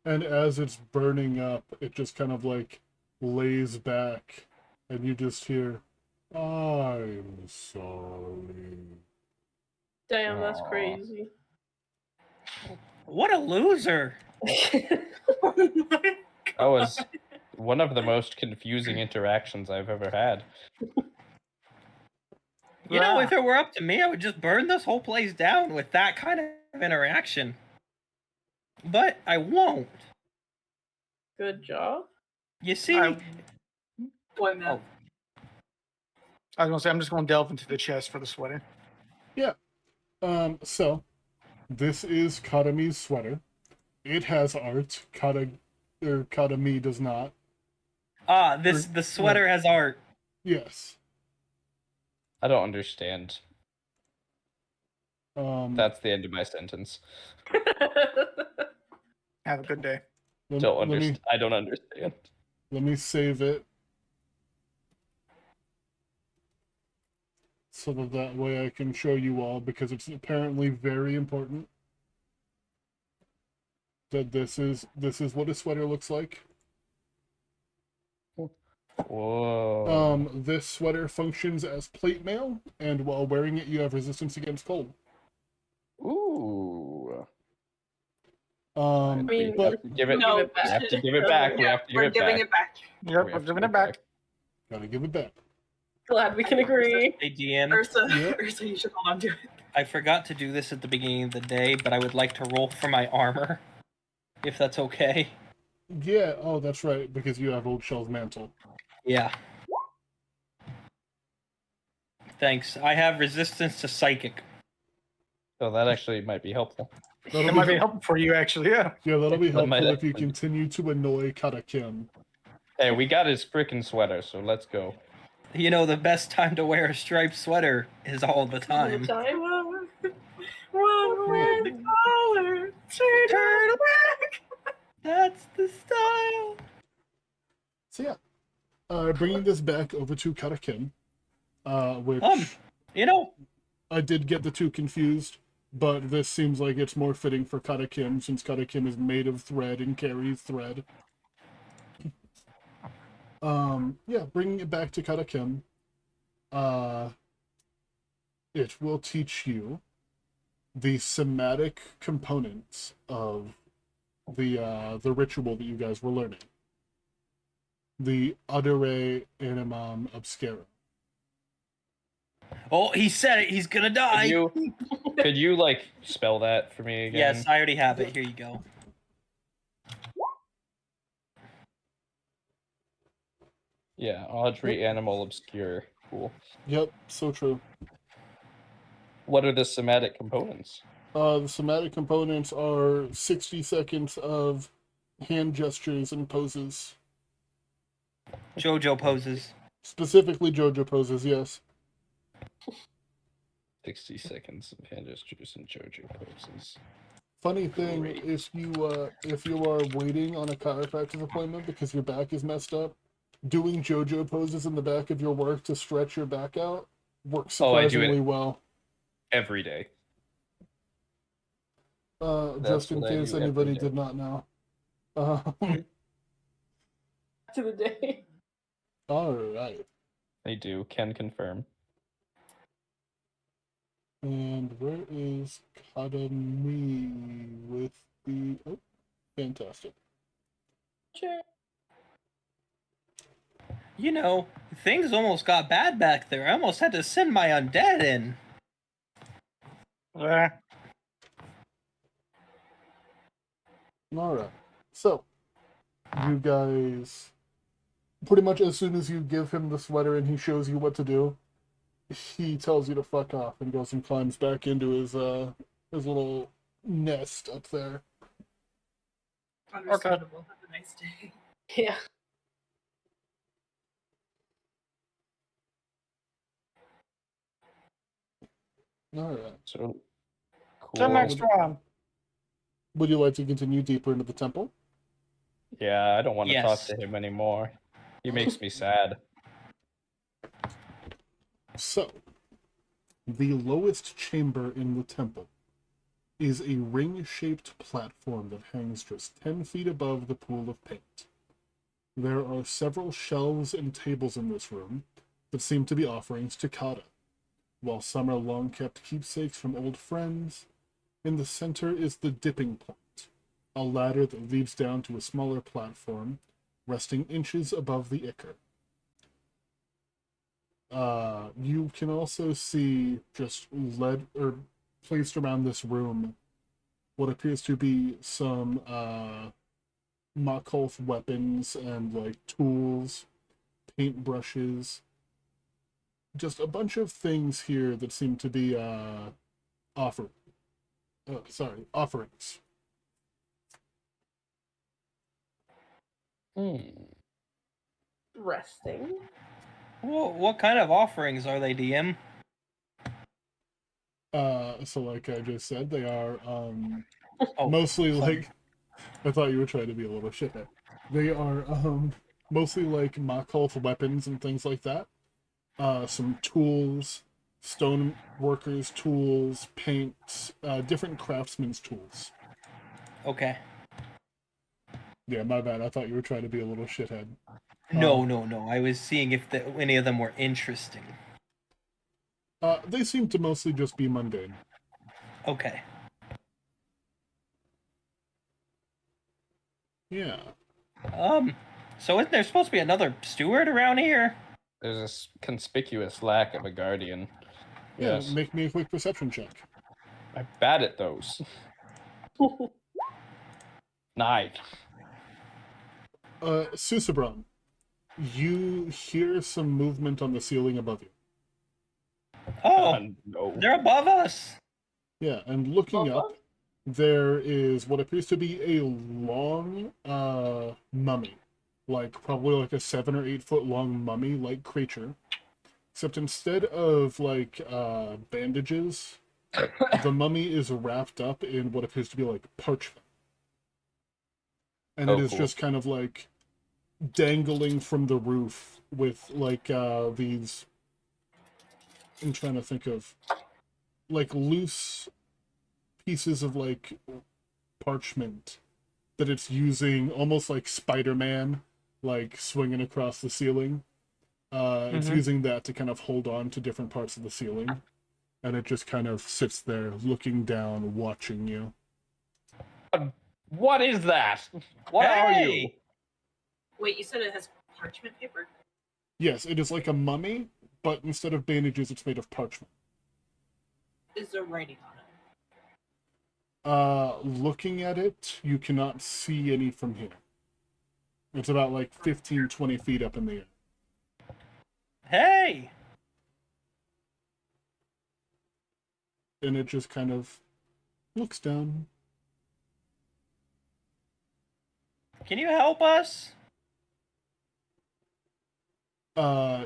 And as it's burning up, it just kind of like lays back, and you just hear, "I'm sorry." Damn, that's Aw. crazy. What a loser! Oh my That was one of the most confusing interactions I've ever had. You know, Yeah. if it were up to me, I would just burn this whole place down with that kind of interaction. But I won't. Good job. You see, Boy, man. Oh. I was gonna say I'm just gonna delve into the chest for the sweater. So this is Katami's sweater. It has art. Katami does not. the sweater has art. Yes. I don't understand. Um, That's the end of my sentence. Have a good day. I don't understand. Let me save it. So that way I can show you all, because it's apparently very important that this is what a sweater looks like. Whoa. This sweater functions as plate mail, and while wearing it you have resistance against cold. Ooh. I mean, We but have to give it. No, give it We back. have to give it back. We have to give We're it giving back. it back. Yep, We we're have to giving give it back. Gotta give it back. Glad we can agree. Hey, DM, Ursa, Yeah. Ursa, you should hold on to it. I forgot to do this at the beginning of the day, but I would like to roll for my armor, if that's okay. Yeah, oh, that's right, because you have Old Shell's mantle. Yeah. Thanks. I have resistance to psychic. So that actually might be helpful. That'll That might be helpful for you, actually. Yeah. Yeah, that'll be That might helpful if you actually- continue to annoy Katakim. Hey, we got his frickin' sweater, so let's go. You know, the best time to wear a striped sweater is all the All the time. time. One with the collar, turn back. That's the style. So yeah, bringing this back over to Katakim, which You know, I did get the two confused, but this seems like it's more fitting for Katakim, since Katakim is made of thread and carries thread. Yeah, bringing it back to Katakim, it will teach you the somatic components of the ritual that you guys were learning. The Adere Animam Obscura. oh, he said it. He's gonna die. Could you like spell that for me again? Yes, I already have it. Here you go. Yeah, Audrey Animal Obscure. Cool. Yep, so true. What are the somatic components? The somatic components are 60 seconds of hand gestures and poses. JoJo poses. Specifically JoJo poses, yes. 60 seconds of hand gestures and JoJo poses. Funny thing, Great. if you are waiting on a chiropractor's appointment because your back is messed up, doing JoJo poses in the back of your work to stretch your back out works Oh, I do it. surprisingly well. Every day. Just in what I case do every anybody day. did not know. To the day. Alright. They do. Can confirm. And where is Kadami with the... Oh, fantastic. Sure. You know, things almost got bad back there. I almost had to send my undead in. Yeah. Alright. So, you guys... Pretty much as soon as you give him the sweater and he shows you what to do, he tells you to fuck off and goes and climbs back into his little nest up there. Understandable. Have a nice day. Yeah. Alright. So Till cool. next one. Would you like to continue deeper into the temple? Yeah, I don't want to talk Yes. to him anymore. He makes me sad. So, the lowest chamber in the temple is a ring-shaped platform that hangs just 10 feet above the pool of paint. There are several shelves and tables in this room that seem to be offerings to Kata, while some are long-kept keepsakes from old friends. In the center is the dipping point, a ladder that leads down to a smaller platform, resting inches above the Ichor. You can also see just placed around this room what appears to be some Machulf weapons and like tools, paintbrushes, just a bunch of things here that seem to be offerings. Resting. What kind of offerings are they, DM? So like I just said, they are Oh, mostly sorry. like I thought you were trying to be a little shithead. They are mostly like Machulf weapons and things like that. Some tools, stone workers' tools, paints, different craftsmen's tools. Okay. Yeah, my bad. I thought you were trying to be a little shithead. No. I was seeing if any of them were interesting. They seem to mostly just be mundane. Okay. Yeah. So isn't there supposed to be another steward around here? There's this conspicuous lack of a guardian. Yeah, Yes. make me a quick perception check. I'm bad at those. 9. Susabron, you hear some movement on the ceiling above you. Oh, No. they're above us. Yeah, and looking Above up, there is what appears to be a long mummy. Like, probably like a 7 or 8 foot long mummy-like creature. Except instead of, like, bandages, the mummy is wrapped up in what appears to be, like, parchment. And it is cool. just kind of, like, dangling from the roof with, like, these... I'm trying to think of... Like, loose pieces of, like, parchment that it's using almost like Spider-Man, like, swinging across the ceiling. It's using that to kind of hold on to different parts of the ceiling. And it just kind of sits there, looking down, watching you. What is that? What are you? Hey! Wait, you said it has parchment paper? Yes, it is like a mummy, but instead of bandages, it's made of parchment. Is there writing on it? Looking at it, you cannot see any from here. It's about like 15, 20 feet up in the air. Hey! And it just kind of looks down. Can you help us?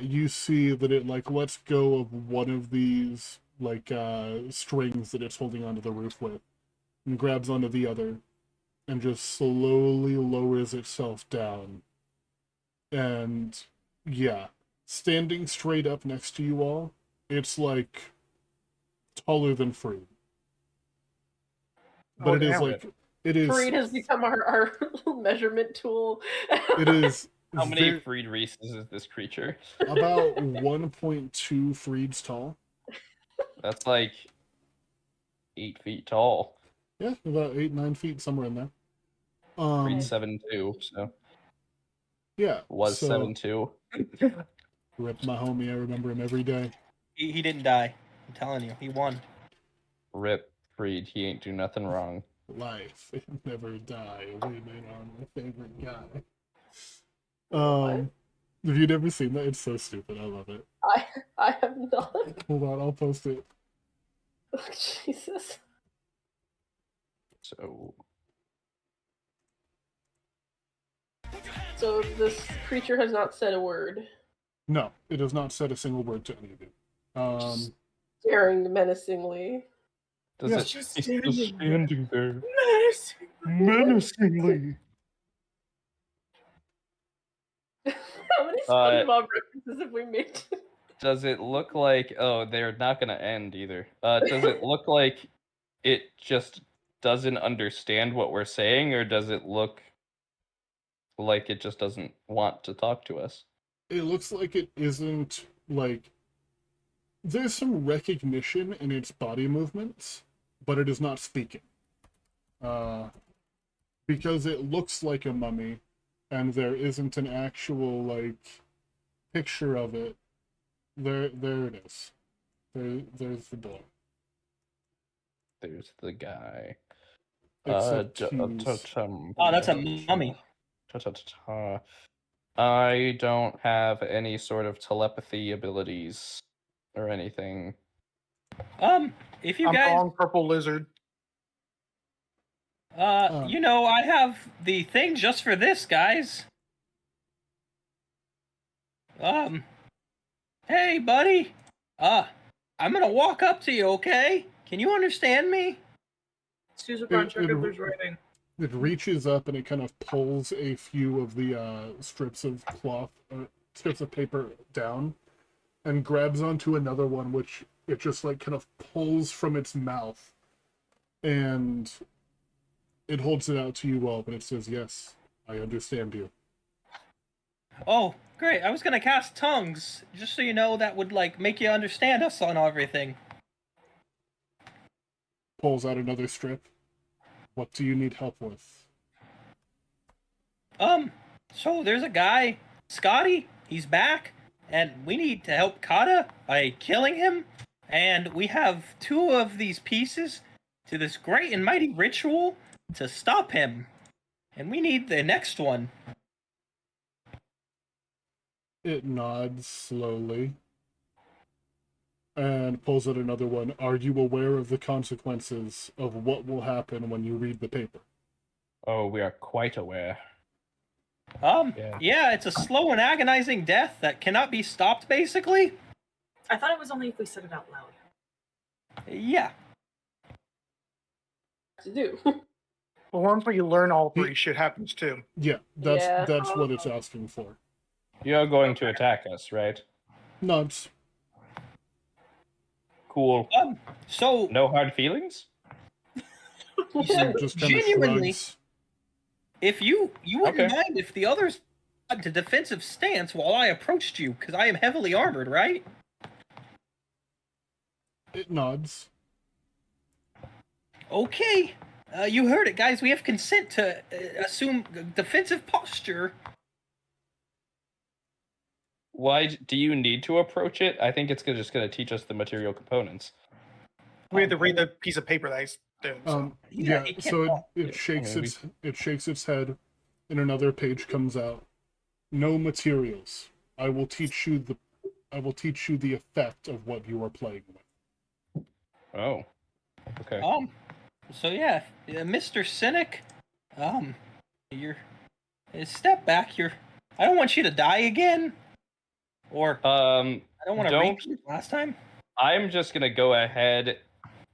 You see that it like lets go of one of these like strings that it's holding onto the roof with, and grabs onto the other, and just slowly lowers itself down. And yeah, standing straight up next to you all, it's like taller than Freed. But Oh, it is damn like it is Fareed has become our measurement tool. it is How many Ver- freed Reeses is this creature? about 1.2 freeds tall. That's like 8 feet tall. Yeah, about 8-9 feet, somewhere in there. Freed 7'2", so Yeah. was so 7'2". rip my homie. I remember him every day. He didn't die. I'm telling you, he won. Rip Freed, he ain't do nothing wrong. Life never die. Women are my favorite guy. What? Have you never seen that? It's so stupid. I love it. I have not. Hold on, I'll post it. Oh, Jesus. So So this creature has not said a word, No, it has not said a single word to any of you. staring menacingly. does Yeah. it? Just He's standing just standing there. Menacingly. How many SpongeBob references have we made? Does it look like? Oh, they're not gonna end either. Does it look like it just doesn't understand what we're saying, or does it look like it just doesn't want to talk to us? It looks like it isn't like there's some recognition in its body movements, but it is not speaking. Because it looks like a mummy, and there isn't an actual like picture of it. There it is. There's the boy. There's the guy. Except he's Oh, that's a mummy. I don't have any sort of telepathy abilities or anything. If you I'm guys, wrong, purple lizard. you know, I have the thing just for this, guys. Hey, buddy. I'm gonna walk up to you, okay? Can you understand me? Excuse me, check It- if there's writing. It reaches up and it kind of pulls a few of the strips of cloth, strips of paper down, and grabs onto another one, which it just like kind of pulls from its mouth, and it holds it out to you all, but it says, "Yes, I understand you." Oh, great. I was gonna cast tongues, just so you know that would, like, make you understand us on everything. Pulls out another strip. What do you need help with? So there's a guy, Scotty, he's back, and we need to help Kata by killing him, and we have 2 of these pieces to this great and mighty ritual to stop him, and we need the next one. It nods slowly and pulls out another one. Are you aware of the consequences of what will happen when you read the paper? Oh, we are quite aware. Yeah, it's a slow and agonizing death that cannot be stopped, basically. I thought it was only if we said it out loud. Yeah. To do. Well, once you learn all 3, shit happens too. Yeah, that's what it's asking for. You're going to attack us, right? Nods. Cool. So No hard feelings? Just kind of genuinely, shrugs. if you wouldn't Okay. mind if the others got into defensive stance while I approached you, because I am heavily armored, right? It nods. Okay. You heard it, guys. We have consent to assume defensive posture. Why do you need to approach it? I think it's just going to teach us the material components. We had to read the piece of paper that he's doing. So. Yeah, it can't so walk. it shakes maybe. it shakes its head, and another page comes out. No materials. I will teach you the effect of what you are playing with. Oh. Okay. So yeah, Mr. Cynic, you're step back. I don't want you to die again, or I don't want to repeat last time. I'm just gonna go ahead.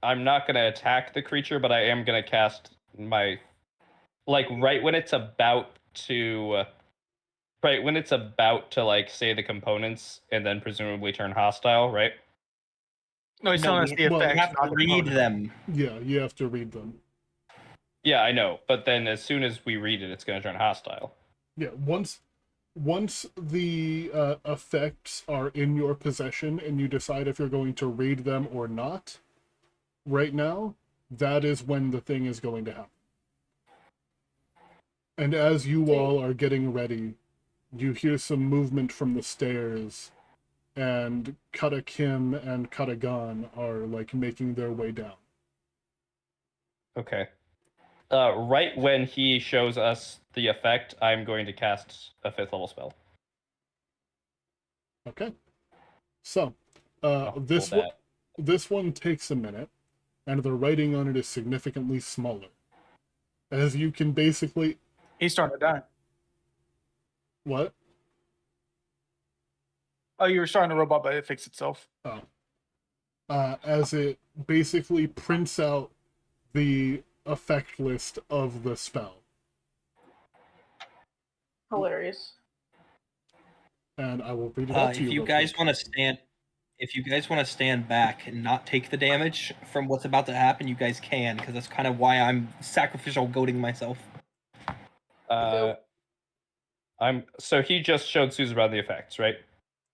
I'm not gonna attack the creature, but I am gonna cast my, like, right when it's about to like say the components and then presumably turn hostile, right? No, he's telling us the well, effects, You have not to the read component. them. Yeah, you have to read them. Yeah, I know. But then as soon as we read it, it's gonna turn hostile. Yeah, once once the effects are in your possession and you decide if you're going to read them or not, right now, that is when the thing is going to happen. And as you all are getting ready, you hear some movement from the stairs, and Kata Kim and Kata Gon are like making their way down. Okay. Right when he shows us the effect, I'm going to cast a 5th level spell. Okay. So, Roll this that. this one takes a minute, and the writing on it is significantly smaller. As you can basically... He's starting to die. What? Oh, you were starting to robot, but it fixed itself. Oh. As it basically prints out the effect list of the spell. Hilarious. And I will read it out to you. If you real guys quick. want to stand back and not take the damage from what's about to happen, you guys can, because that's kind of why I'm sacrificial goading myself. So he just showed Suzerain the effects, right?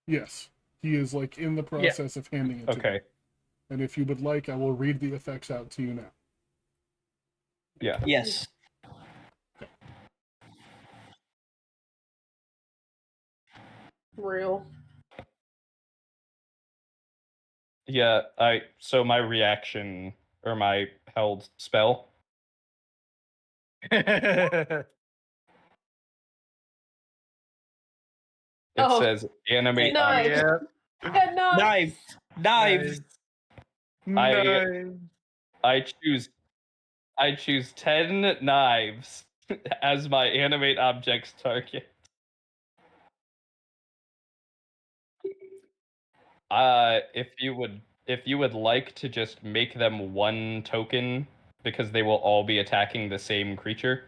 Yes. He is like in the process of handing it to Okay. you. And if you would like, I will read the effects out to you now. Yeah. Yes. Real. Yeah, so my reaction or my held spell. It Oh. says animate Knives. object. Yeah. Yeah, no. Knives. I choose 10 knives as my animate object's target. If you would like to just make them one token, because they will all be attacking the same creature.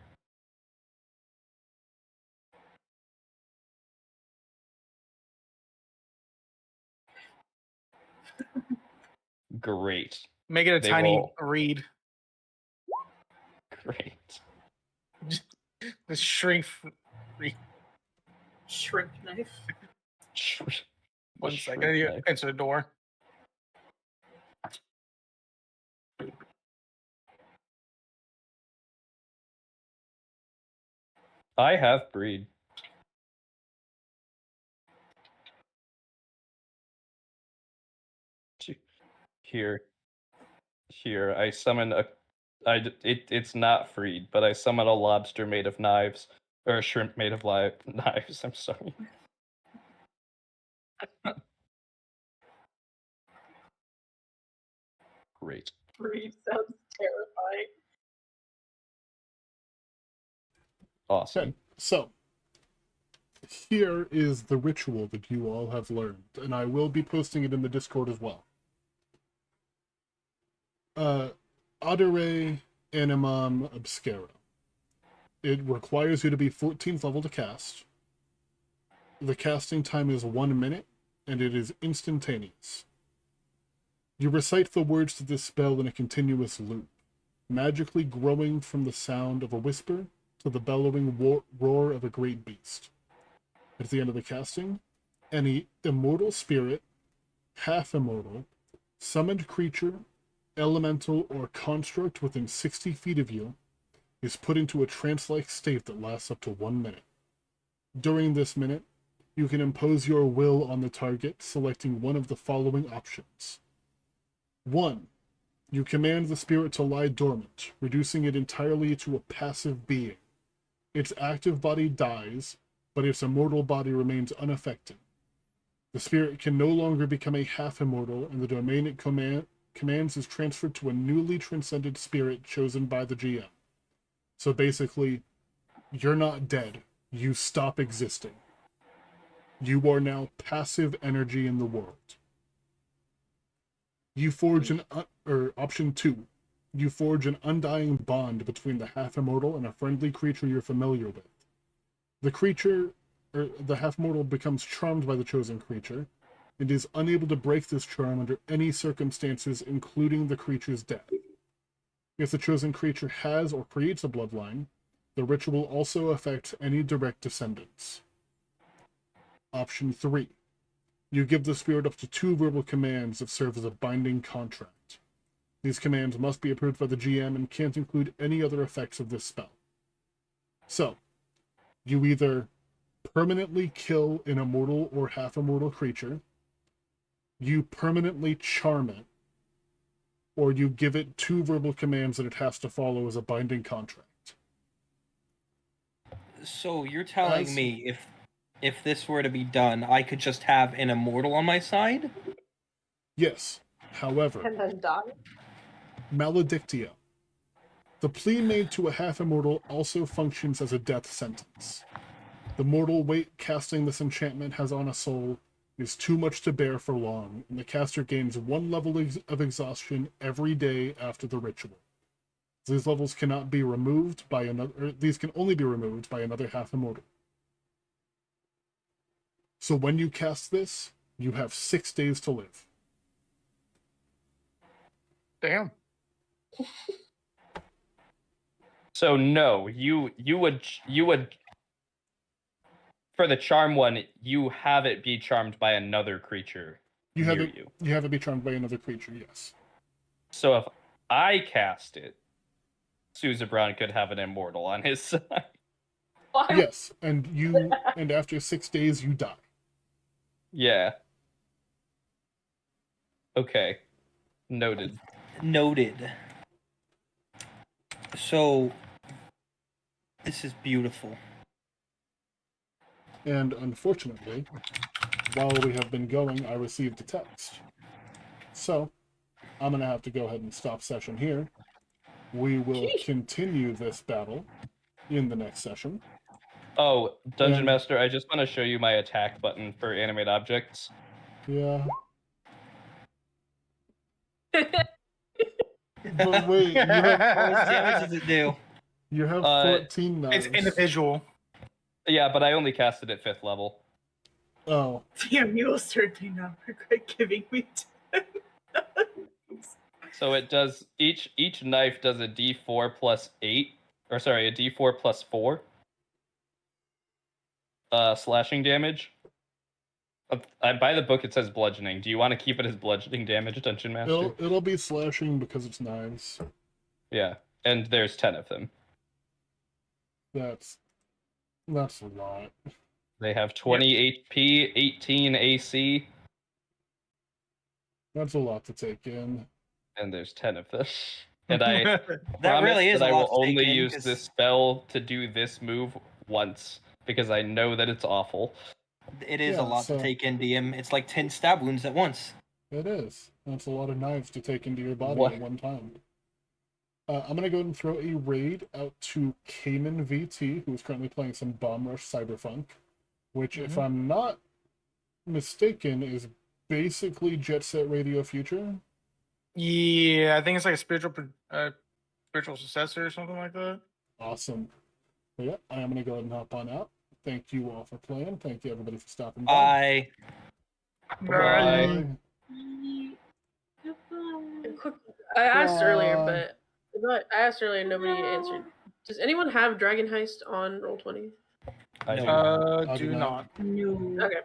Great. Make it a They tiny will- reed. Great. The shrink reed. Shrimp knife. One The second. shrimp You knife. answer the door. I have breed. Here, I summon a. It's not freed, but I summon a lobster made of knives, or a shrimp made of knives. I'm sorry. Great. Breed sounds terrifying. Awesome. Okay, so here is the ritual that you all have learned, and I will be posting it in the Discord as well. Adere Animam Obscura. It requires you to be 14th level to cast. The casting time is 1 minute, and it is instantaneous. You recite the words to this spell in a continuous loop, magically growing from the sound of a whisper to the bellowing roar of a great beast. At the end of the casting, any immortal spirit, half-immortal, summoned creature, elemental, or construct within 60 feet of you is put into a trance-like state that lasts up to 1 minute. During this minute, you can impose your will on the target, selecting one of the following options. 1. You command the spirit to lie dormant, reducing it entirely to a passive being. Its active body dies, but its immortal body remains unaffected. The spirit can no longer become a half-immortal, and the domain it commands is transferred to a newly transcended spirit chosen by the GM. So basically, you're not dead. You stop existing. You are now passive energy in the world. You forge option 2. You forge an undying bond between the half-immortal and a friendly creature you're familiar with. The creature, or the half-immortal, becomes charmed by the chosen creature, and is unable to break this charm under any circumstances, including the creature's death. If the chosen creature has or creates a bloodline, the ritual also affects any direct descendants. Option 3. You give the spirit up to 2 verbal commands that serve as a binding contract. These commands must be approved by the GM and can't include any other effects of this spell. So, you either permanently kill an immortal or half-immortal creature, you permanently charm it, or you give it 2 verbal commands that it has to follow as a binding contract. So you're telling me if this were to be done, I could just have an immortal on my side? Yes. However, And then die. Maledictio. The plea made to a half-immortal also functions as a death sentence. The mortal weight casting this enchantment has on a soul is too much to bear for long, and the caster gains 1 level of exhaustion every day after the ritual. These levels cannot be removed by another. These can only be removed by another half-immortal. So when you cast this, you have 6 days to live. Damn. So no, you would for the charm one, you have it be charmed by another creature. You have near it. you. You have it be charmed by another creature. Yes. So if I cast it, Sousa Brown could have an immortal on his side. Why? Yes, and after 6 days you die. Yeah. Okay. Noted. Noted. So, this is beautiful. And unfortunately, while we have been going, I received a text. So, I'm going to have to go ahead and stop session here. We will continue this battle in the next session. Oh, Dungeon And- Master, I just want to show you my attack button for animate objects. Yeah. But wait, How much damage does it do? you have Uh, 14 knives. It's individual. Yeah, but I only casted at 5th level. Oh, Damn, you will certainly not regret giving me 10. So it does each knife does a D4 plus 8, or sorry, a D4 plus 4 slashing damage. By the book it says bludgeoning. Do you want to keep it as bludgeoning damage, Dungeon Master? it'll be slashing because it's knives. Yeah, and there's 10 of them. That's a lot. They have 20 HP, 18 AC, That's a lot to take in. and there's 10 of them. And I That promise really is that a I lot will to take only in, use 'cause this spell to do this move once, because I know that it's awful. It is Yeah, a lot so- to take in, DM. It's like 10 stab wounds at once. It is. That's a lot of knives to take into your body What? at one time. I'm going to go ahead and throw a raid out to Cayman VT, who is currently playing some Bomb Rush Cyberpunk, which, if I'm not mistaken, is basically Jet Set Radio Future. Yeah, I think it's like a spiritual successor or something like that. Awesome. So, yeah, I am going to go ahead and hop on out. Thank you all for playing. Thank you, everybody, for stopping by. Bye. Bye. Quick, I asked earlier, but I asked earlier, nobody answered. Does anyone have Dragon Heist on Roll20? I No. do. I Do do not. No. Okay.